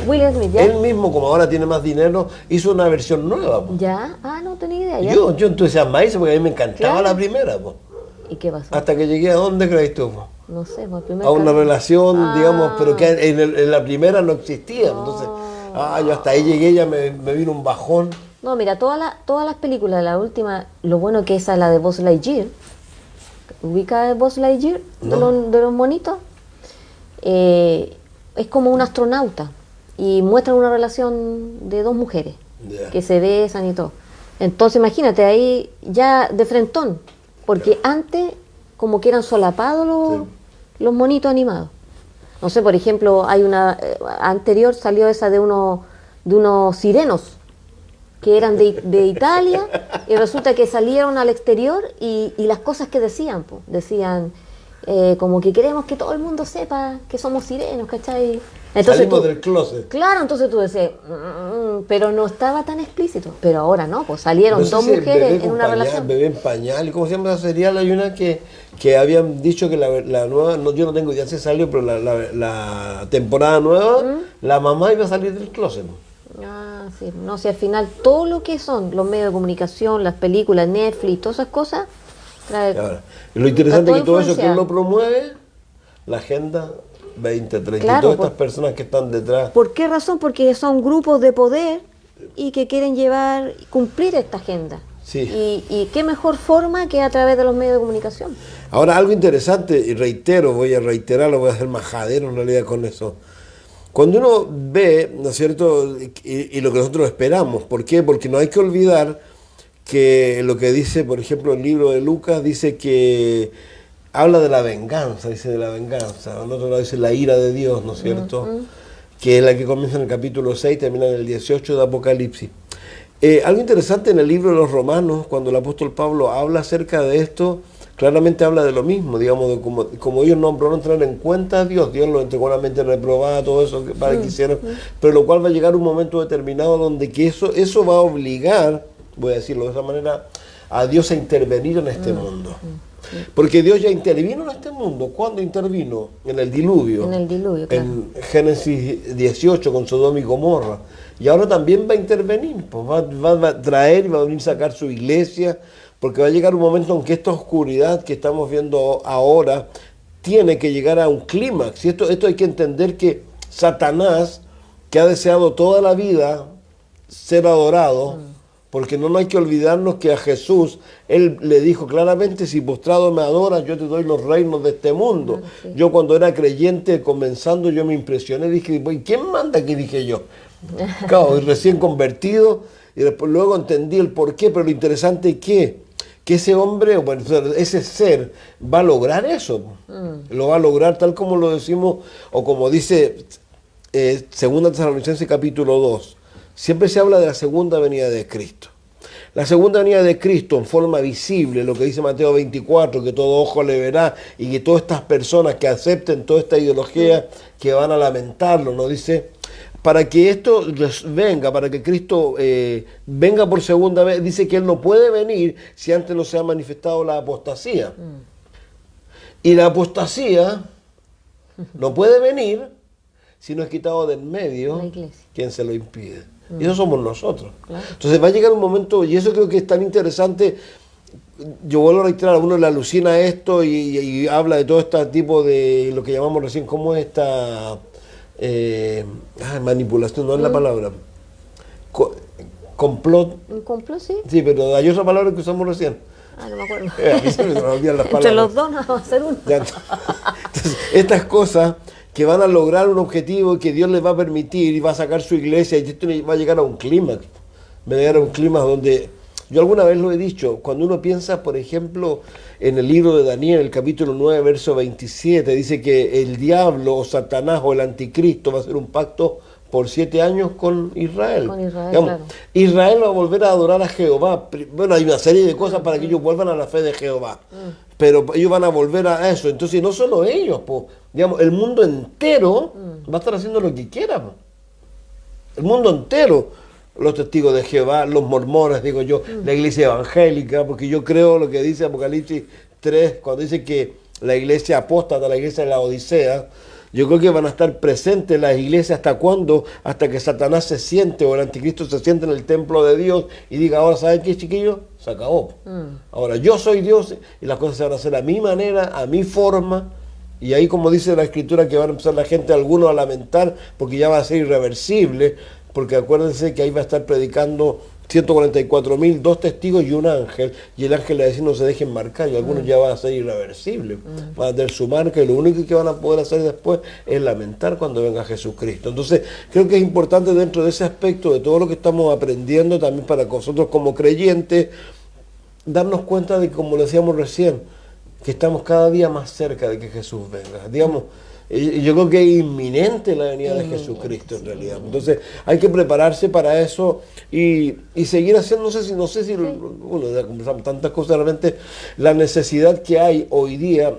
Will Smith, ¿ya? Él mismo, como ahora tiene más dinero, hizo una versión nueva. Po. ¿Ya? No tenía idea. ¿Ya? Yo entusiasmadísimo porque a mí me encantaba la primera. Po. ¿Y qué pasó? Hasta que llegué a dónde crees tú. Po? No sé, por primera a una relación, digamos, pero que en la primera no existía. Entonces, yo hasta ahí llegué, ya me vino un bajón. No, mira, todas las películas, la última, lo bueno que esa es la de Buzz Lightyear. ¿Ubica Buzz Lightyear? No. De los monitos. Es como un astronauta y muestra una relación de dos mujeres que se besan y todo. Entonces, imagínate, ahí ya de frentón, porque antes como que eran solapados los monitos animados. No sé, por ejemplo, hay una anterior salió esa de unos sirenos que eran de Italia y resulta que salieron al exterior y las cosas que decían como que queremos que todo el mundo sepa que somos sirenos, ¿cachai? Entonces salimos del closet. Claro, entonces tú decías, pero no estaba tan explícito. Pero ahora no, pues salieron dos mujeres en una relación. Bebé en pañal, ¿cómo se llama esa serial? Hay una que habían dicho que la nueva, yo no tengo idea si salió, pero la temporada nueva, la mamá iba a salir del closet. Sí, no sé, al final todo lo que son los medios de comunicación, las películas, Netflix, todas esas cosas, trae. Ahora, lo interesante es que todo eso, ¿quién lo promueve? La Agenda 2030, claro, y todas estas personas que están detrás. ¿Por qué razón? Porque son grupos de poder y que quieren cumplir esta agenda. Sí. Y qué mejor forma que a través de los medios de comunicación. Ahora, algo interesante, y voy a reiterarlo, voy a hacer majadero en realidad con eso. Cuando uno ve, ¿no es cierto?, y lo que nosotros esperamos, ¿por qué? Porque no hay que olvidar que lo que dice, por ejemplo, el libro de Lucas, dice que habla de la venganza, en otro lado dice la ira de Dios, ¿no es cierto?, que es la que comienza en el capítulo 6, termina en el 18 de Apocalipsis. Algo interesante en el libro de los Romanos, cuando el apóstol Pablo habla acerca de esto, claramente habla de lo mismo, digamos, de como ellos no tener en cuenta a Dios lo entregó a la mente reprobada, todo eso para que hicieran, pero lo cual va a llegar un momento determinado donde que eso va a obligar, voy a decirlo de esa manera, a Dios a intervenir en este mundo. Porque Dios ya intervino en este mundo. ¿Cuándo intervino? En el diluvio. Claro. En Génesis 18 con Sodoma y Gomorra. Y ahora también va a intervenir, pues va a traer, va a venir a sacar su iglesia, porque va a llegar un momento en que esta oscuridad que estamos viendo ahora tiene que llegar a un clímax. Y esto hay que entender que Satanás, que ha deseado toda la vida ser adorado, porque no hay que olvidarnos que a Jesús, Él le dijo claramente, si postrado me adoras, yo te doy los reinos de este mundo. Sí. Yo cuando era creyente, comenzando, yo me impresioné, dije, ¿quién manda aquí? Dije yo. Claro, recién convertido, y después luego entendí el porqué, pero lo interesante es que ese hombre, bueno, ese ser, va a lograr eso. Lo va a lograr tal como lo decimos, o como dice 2 Tesalonicenses capítulo 2. Siempre se habla de la segunda venida de Cristo. La segunda venida de Cristo en forma visible, lo que dice Mateo 24, que todo ojo le verá, y que todas estas personas que acepten toda esta ideología, que van a lamentarlo, ¿no? Dice, para que esto venga, para que Cristo venga por segunda vez, dice que Él no puede venir si antes no se ha manifestado la apostasía. Y la apostasía no puede venir si no es quitado del medio quien se lo impide. Y eso somos nosotros. Claro. Entonces va a llegar un momento, y eso creo que es tan interesante, yo vuelvo a reiterar, a uno le alucina esto y habla de todo este tipo de lo que llamamos recién, ¿cómo es esta manipulación? No es la palabra. Complot. ¿Un complot, sí? Sí, pero hay otra palabra que usamos recién. No me acuerdo. A mí se me olvidan las palabras. Entre los dos no va a ser uno. Entonces, estas cosas que van a lograr un objetivo que Dios les va a permitir y va a sacar su iglesia, y esto va a llegar a un clímax. Va a llegar a un clímax donde, yo alguna vez lo he dicho, cuando uno piensa, por ejemplo, en el libro de Daniel, el capítulo 9, verso 27, dice que el diablo o Satanás o el anticristo va a hacer un pacto por 7 años con Israel. Con Israel, digamos, claro. Israel va a volver a adorar a Jehová. Bueno, hay una serie de cosas para que ellos vuelvan a la fe de Jehová. Pero ellos van a volver a eso. Entonces, no solo ellos, pues, digamos, el mundo entero va a estar haciendo lo que quiera. Pues. El mundo entero, los testigos de Jehová, los mormones, digo yo, la iglesia evangélica, porque yo creo lo que dice Apocalipsis 3, cuando dice que la iglesia apóstata, la iglesia de la Odisea, yo creo que van a estar presentes las iglesias hasta cuándo, hasta que Satanás se siente o el anticristo se siente en el templo de Dios y diga, ahora ¿saben qué, chiquillos? Se acabó. Ahora yo soy Dios y las cosas se van a hacer a mi manera, a mi forma. Y ahí, como dice la escritura, que van a empezar la gente, algunos a lamentar, porque ya va a ser irreversible, porque acuérdense que ahí va a estar predicando 144.000, 2 testigos y un ángel, y el ángel le va a decir no se dejen marcar, y algunos ya van a ser irreversibles, van a tener su marca, y lo único que van a poder hacer después es lamentar cuando venga Jesucristo. Entonces, creo que es importante dentro de ese aspecto, de todo lo que estamos aprendiendo, también para nosotros como creyentes, darnos cuenta de, como lo decíamos recién, que estamos cada día más cerca de que Jesús venga. Digamos, yo creo que es inminente la venida de Jesucristo en realidad. Entonces hay que prepararse para eso y seguir haciendo, no sé si bueno, ya conversamos tantas cosas, realmente la necesidad que hay hoy día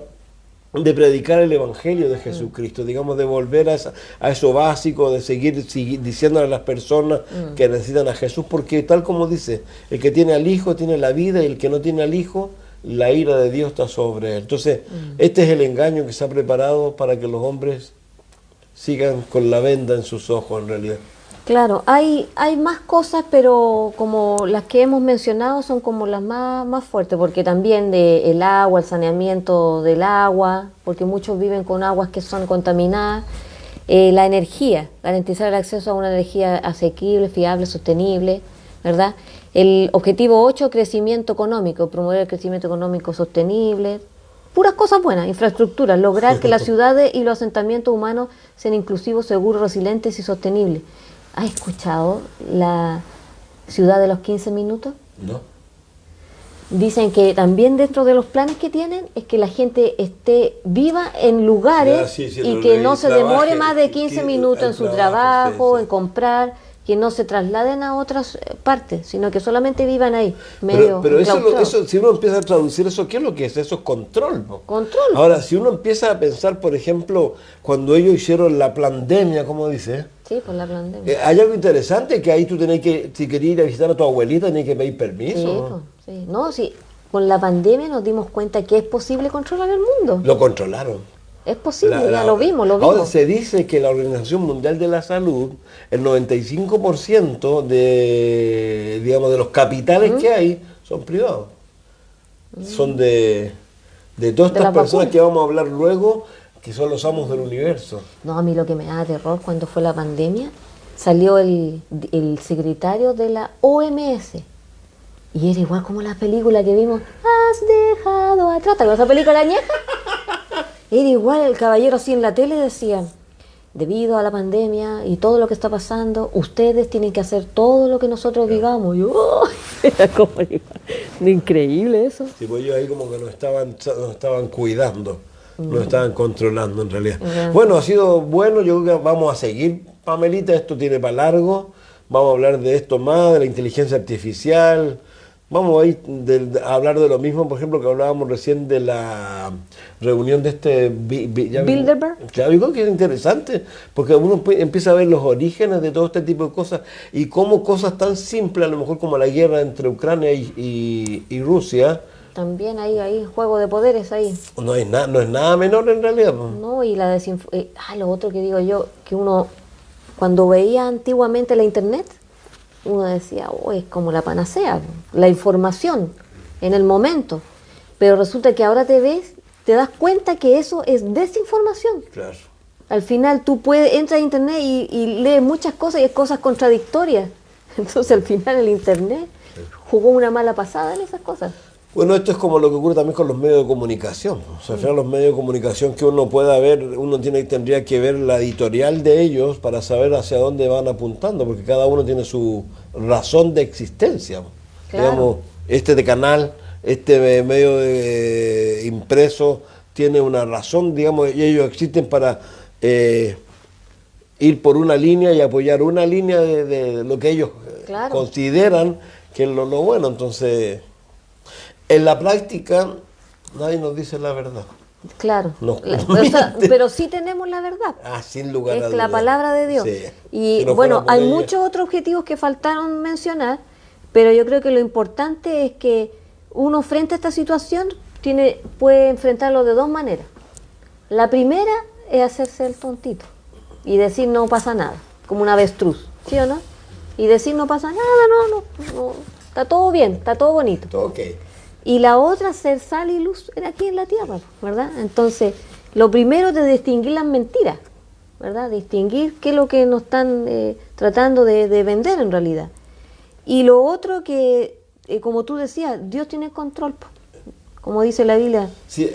de predicar el Evangelio de Jesucristo, digamos, de volver a eso básico, de seguir diciéndole a las personas que necesitan a Jesús, porque tal como dice, el que tiene al Hijo tiene la vida y el que no tiene al Hijo, la ira de Dios está sobre él. Entonces, este es el engaño que se ha preparado para que los hombres sigan con la venda en sus ojos, en realidad. Claro, hay más cosas, pero como las que hemos mencionado son como las más fuertes, porque también el agua, el saneamiento del agua, porque muchos viven con aguas que son contaminadas, la energía, garantizar el acceso a una energía asequible, fiable, sostenible, ¿verdad? El objetivo 8, crecimiento económico, promover el crecimiento económico sostenible, puras cosas buenas, infraestructura, lograr que las ciudades y los asentamientos humanos sean inclusivos, seguros, resilientes y sostenibles. ¿Has escuchado la ciudad de los 15 minutos? No. Dicen que también dentro de los planes que tienen es que la gente esté viva en lugares y que no se demore más de 15 minutos en su trabajo, en comprar, que no se trasladen a otras partes, sino que solamente vivan ahí, medio pero eso, si uno empieza a traducir eso, ¿qué es lo que es? Eso es control, ¿no? Control. Ahora, si uno empieza a pensar, por ejemplo, cuando ellos hicieron la pandemia, ¿cómo dice? Sí, por la pandemia. Hay algo interesante que ahí tú tenés que, si querías ir a visitar a tu abuelita, tenés que pedir permiso. Sí, ¿no? Sí. No, sí, con la pandemia nos dimos cuenta que es posible controlar el mundo. Lo controlaron. Es posible, ya lo vimos. Ahora se dice que la Organización Mundial de la Salud, el 95% de, digamos, de los capitales que hay son privados. Son de todas estas personas que vamos a hablar luego, que son los amos del universo. No, a mí lo que me da terror cuando fue la pandemia, salió el secretario de la OMS. Y era igual como la película que vimos, has dejado atrás, ¿te acuerdas esa película añeja? Era igual, el caballero así en la tele decía, debido a la pandemia y todo lo que está pasando, ustedes tienen que hacer todo lo que nosotros digamos. Y era como increíble eso. Sí, pues ellos ahí como que nos estaban cuidando, nos estaban controlando en realidad. Bueno, ha sido bueno, yo creo que vamos a seguir, Pamelita, esto tiene para largo, vamos a hablar de esto más, de la inteligencia artificial. Vamos a ir a hablar de lo mismo, por ejemplo, que hablábamos recién de la reunión de Bilderberg. Claro, yo creo que es interesante, porque uno empieza a ver los orígenes de todo este tipo de cosas y cómo cosas tan simples, a lo mejor como la guerra entre Ucrania y Rusia. También hay juego de poderes ahí. No es nada menor en realidad. No, y la lo otro que digo yo, que uno, cuando veía antiguamente la internet, uno decía, es como la panacea, la información en el momento. Pero resulta que ahora te das cuenta que eso es desinformación. Claro. Al final tú entras a internet y lees muchas cosas y es cosas contradictorias. Entonces al final el internet jugó una mala pasada en esas cosas. Bueno, esto es como lo que ocurre también con los medios de comunicación. O sea, al final los medios de comunicación que uno pueda ver, uno tendría que ver la editorial de ellos para saber hacia dónde van apuntando, porque cada uno tiene su razón de existencia. Claro. Digamos, de canal, medio de impreso, tiene una razón, digamos, y ellos existen para ir por una línea y apoyar una línea de lo que ellos consideran que es lo bueno. Entonces, en la práctica, nadie nos dice la verdad. Claro, pero sí tenemos la verdad. Sin lugar a dudas. Es la palabra de Dios. Sí. Y bueno, hay muchos otros objetivos que faltaron mencionar, pero yo creo que lo importante es que uno frente a esta situación puede enfrentarlo de dos maneras. La primera es hacerse el tontito y decir no pasa nada, como un avestruz, ¿sí o no? Y decir no pasa nada, no, está todo bien, está todo bonito. Todo ok. Y la otra, ser sal y luz aquí en la tierra, ¿verdad? Entonces, lo primero es de distinguir las mentiras, ¿verdad? Distinguir qué es lo que nos están tratando de vender en realidad. Y lo otro que, como tú decías, Dios tiene control, como dice la Biblia. Sí,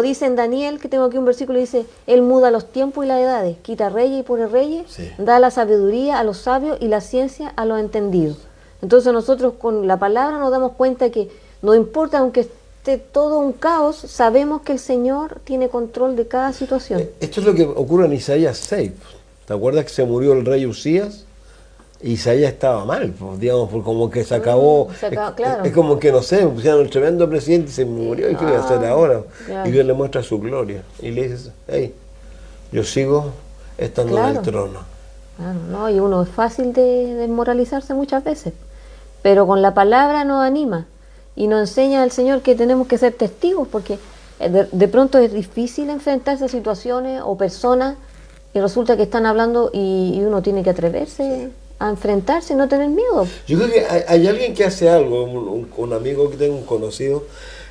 dice en Daniel, que tengo aquí un versículo, dice, Él muda los tiempos y las edades, quita reyes y pone reyes, sí, da la sabiduría a los sabios y la ciencia a los entendidos. Entonces nosotros con la palabra nos damos cuenta que no importa, aunque esté todo un caos, sabemos que el Señor tiene control de cada situación. Esto es lo que ocurre en Isaías 6. ¿Te acuerdas que se murió el rey Usías? Isaías estaba mal, pues, digamos, por como que se acabó. Claro. Es como que, no sé, pusieron el tremendo presidente y se murió. ¿Y qué voy a hacer ahora? Claro. Y Dios le muestra su gloria. Y le dice, hey, yo sigo estando en el trono. Claro, ¿no? Y uno es fácil de desmoralizarse muchas veces. Pero con la palabra nos anima y nos enseña al Señor que tenemos que ser testigos, porque de pronto es difícil enfrentarse a situaciones o personas y resulta que están hablando y uno tiene que atreverse a enfrentarse y no tener miedo. Yo creo que hay alguien que hace algo, un amigo que tengo, un conocido,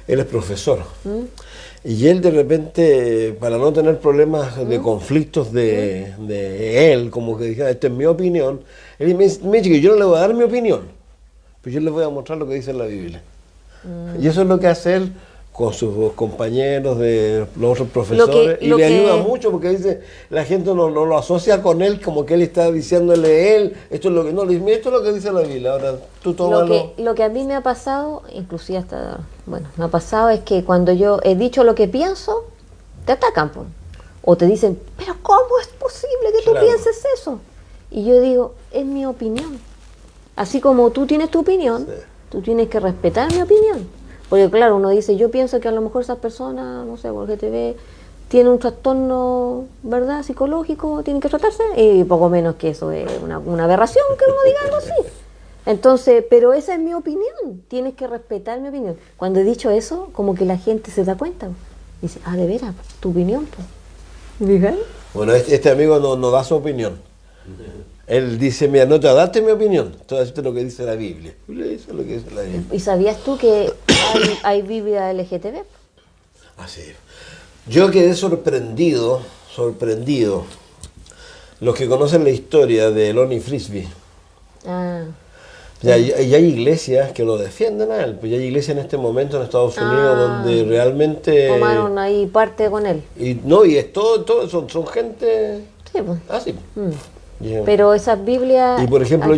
él es profesor. Y él de repente, para no tener problemas de conflictos de él, como que dijera, esta es mi opinión, él me dice que yo no le voy a dar mi opinión, pero yo le voy a mostrar lo que dice la Biblia. Y eso es lo que hace él con sus compañeros de los otros profesores, y le ayuda mucho porque dice, la gente no lo asocia con él, como que él está diciéndole esto es lo que no, le dice, esto es lo que dice la Biblia, ahora tú tómalo. Lo que a mí me ha pasado, inclusive hasta, me ha pasado es que cuando yo he dicho lo que pienso, te atacan, o te dicen, pero ¿cómo es posible que tú pienses eso? Y yo digo, es mi opinión. Así como tú tienes tu opinión, tú tienes que respetar mi opinión. Porque claro, uno dice, yo pienso que a lo mejor esa persona, no sé, por GTV, tiene un trastorno, ¿verdad?, psicológico, tiene que tratarse, y poco menos que eso es una aberración que uno diga algo así. Entonces, pero esa es mi opinión, tienes que respetar mi opinión. Cuando he dicho eso, como que la gente se da cuenta, dice, de veras, tu opinión, ¿Fíjate? Bueno, este amigo no da su opinión. Él dice, mira, no te date mi opinión, todo esto es lo que dice la Biblia. Eso es lo que dice la Biblia. ¿Y sabías tú que hay Biblia LGTB? Así es. Yo quedé sorprendido. Los que conocen la historia de Lonnie Frisbee. Ya hay iglesias que lo defienden a él. Pues ya hay iglesias en este momento en Estados Unidos donde realmente tomaron ahí parte con él. Y es todo son gente. Sí, pues. Así. Pero esas Biblias. Y por ejemplo,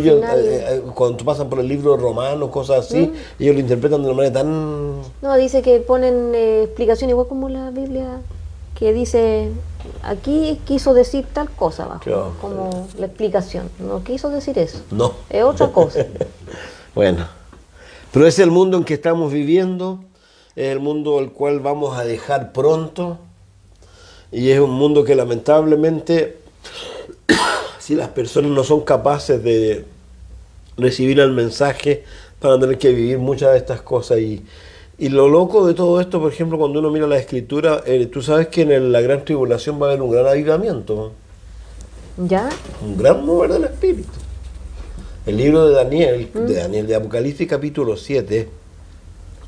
cuando pasan por el libro romano, cosas así, ellos lo interpretan de una manera tan. No, dice que ponen explicación igual como la Biblia, que dice, aquí quiso decir tal cosa abajo, claro, como la explicación. No quiso decir eso. No. Es otra cosa. Bueno, pero es el mundo en que estamos viviendo, es el mundo al cual vamos a dejar pronto, y es un mundo que lamentablemente, si las personas no son capaces de recibir el mensaje, van a tener que vivir muchas de estas cosas. Y lo loco de todo esto, por ejemplo, cuando uno mira la Escritura, tú sabes que en la gran tribulación va a haber un gran avivamiento. ¿Ya? Un gran mover del Espíritu. El libro de Daniel, de Apocalipsis capítulo 7,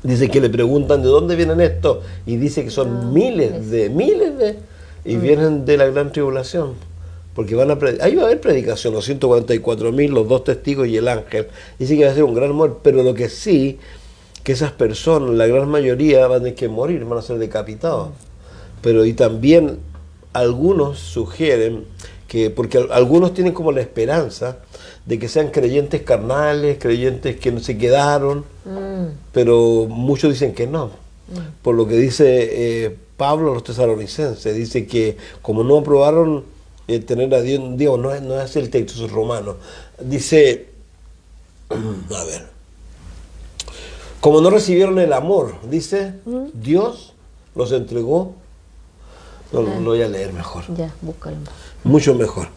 dice que le preguntan de dónde vienen estos, y dice que son miles de, y vienen de la gran tribulación. Porque ahí va a haber predicación, los 144.000, los 2 testigos y el ángel. Dice que va a ser un gran amor, pero lo que sí, que esas personas, la gran mayoría, van a tener que morir, van a ser decapitados. Pero y también algunos sugieren que, porque algunos tienen como la esperanza de que sean creyentes carnales, creyentes que no se quedaron, pero muchos dicen que no. Por lo que dice Pablo a los tesalonicenses, dice que como no aprobaron tener a Dios, digo, no es el texto, es romano. Dice, a ver, como no recibieron el amor, dice, Dios los entregó. Lo voy a leer mejor. Ya, búscalo. Mucho mejor.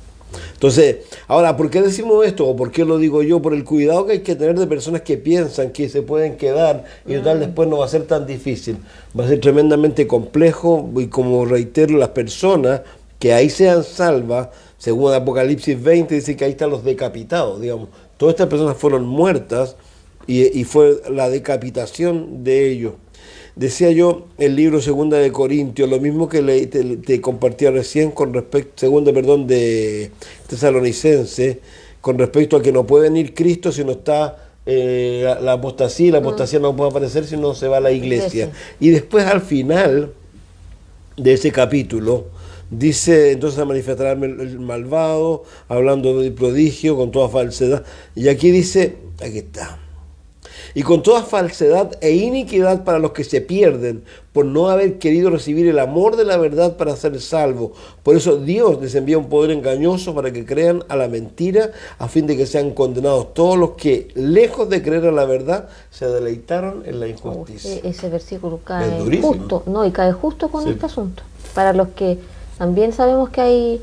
Entonces, ahora, ¿por qué decimos esto? ¿O por qué lo digo yo? Por el cuidado que hay que tener de personas que piensan que se pueden quedar y tal después no va a ser tan difícil. Va a ser tremendamente complejo y, como reitero, las personas que ahí sean salvas, según Apocalipsis 20, dice que ahí están los decapitados, digamos. Todas estas personas fueron muertas y fue la decapitación de ellos. Decía yo el libro Segunda de Corintios, lo mismo que te compartía recién con respecto, de Tesalonicense, con respecto a que no puede venir Cristo si no está la apostasía no puede aparecer si no se va a la iglesia. Y después al final de ese capítulo, dice, entonces se manifestará el malvado, hablando de prodigio, con toda falsedad. Y aquí dice, aquí está. Y con toda falsedad e iniquidad para los que se pierden, por no haber querido recibir el amor de la verdad para ser salvos. Por eso Dios les envía un poder engañoso para que crean a la mentira, a fin de que sean condenados todos los que, lejos de creer a la verdad, se deleitaron en la injusticia. Ese versículo cae justo, y cae justo con este asunto. Para los que también sabemos que hay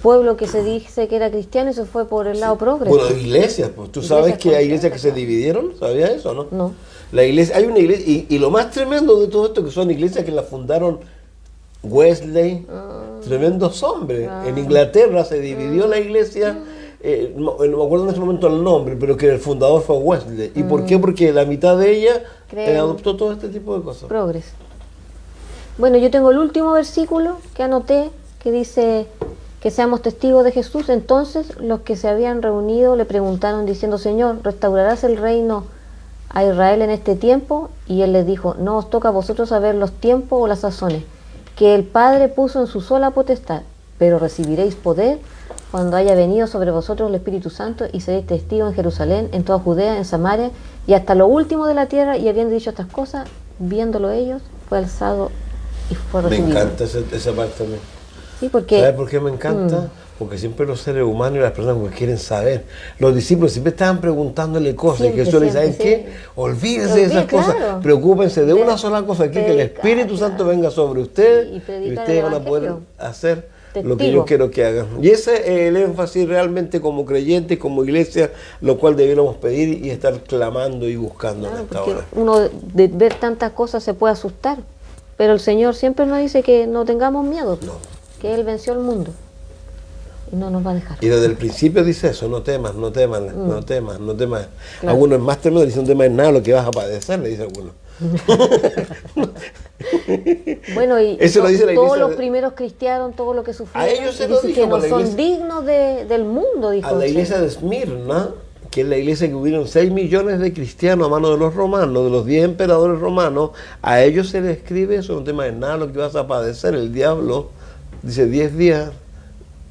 pueblo que se dice que era cristiano y se fue por el lado progreso. Bueno, iglesias, pues tú sabes que hay iglesias que se dividieron, ¿sabías eso, no? No. La iglesia, hay una iglesia, y lo más tremendo de todo esto que son iglesias que la fundaron Wesley, tremendos hombres. En Inglaterra se dividió la iglesia, no me acuerdo en ese momento el nombre, pero que el fundador fue Wesley. ¿Y por qué? Porque la mitad de ella adoptó todo este tipo de cosas. Progreso. Bueno, yo tengo el último versículo que anoté, que dice que seamos testigos de Jesús. Entonces los que se habían reunido le preguntaron diciendo: Señor, ¿restaurarás el reino a Israel en este tiempo? Y él les dijo: no os toca a vosotros saber los tiempos o las sazones que el Padre puso en su sola potestad, pero recibiréis poder cuando haya venido sobre vosotros el Espíritu Santo, y seréis testigos en Jerusalén, en toda Judea, en Samaria y hasta lo último de la tierra. Y habiendo dicho estas cosas, viéndolo ellos, fue alzado y fue recibido. Me encanta esa parte también. Sí, porque, ¿sabes por qué me encanta? Porque siempre los seres humanos y las personas que quieren saber, los discípulos siempre estaban preguntándole cosas, siempre, y Jesús les dice: ¿saben sí. qué? Olvídense de esas cosas, preocúpense de una sola cosa, aquí, que el Espíritu Santo venga sobre ustedes y ustedes van a poder hacer lo que yo quiero que hagan. Y ese es el énfasis realmente como creyentes, como iglesia, lo cual debiéramos pedir y estar clamando y buscando en esta hora. Uno de ver tantas cosas se puede asustar, pero el Señor siempre nos dice que no tengamos miedo. No. Que Él venció el mundo y no nos va a dejar. Y desde el principio dice eso: no temas, no temas, no temas, no temas. Claro. Algunos es más tremendo, dicen: no temas nada lo que vas a padecer, le dice algunos. Bueno, y eso lo dice la todos los primeros cristianos, todo lo que sufrieron, a ellos se lo dijo, que no son dignos del mundo, dijo. A la iglesia de Esmirna, que es la iglesia que hubieron 6 millones de cristianos a mano de los romanos, de los 10 emperadores romanos, a ellos se les escribe eso: no temas nada lo que vas a padecer. El diablo dice 10 días.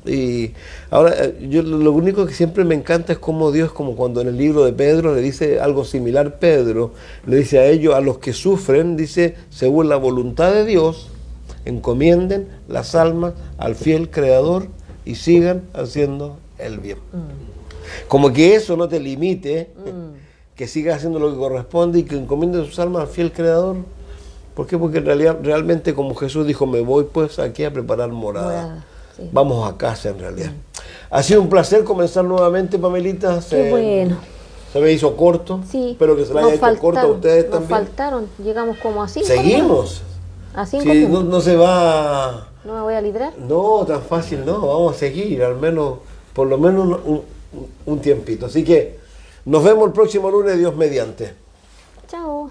Y ahora, yo lo único que siempre me encanta es cómo Dios, como cuando en el libro de Pedro le dice algo similar. Pedro le dice a ellos, a los que sufren, dice: según la voluntad de Dios, encomienden las almas al fiel Creador y sigan haciendo el bien. Como que eso no te limite, que sigas haciendo lo que corresponde y que encomienden sus almas al fiel Creador. ¿Por qué? Porque en realidad, realmente, como Jesús dijo: me voy pues aquí a preparar morada. Sí. Vamos a casa, en realidad. Ha sido un placer comenzar nuevamente, Pamelita. Qué bueno. Se me hizo corto. Sí. Espero que se le haya hecho corto a ustedes también. Nos faltaron, llegamos como a 5. Seguimos. A 5. Sí, no se va. ¿No me voy a librar? No, tan fácil no. Vamos a seguir, al menos, por lo menos un tiempito. Así que nos vemos el próximo lunes, Dios mediante. Chao.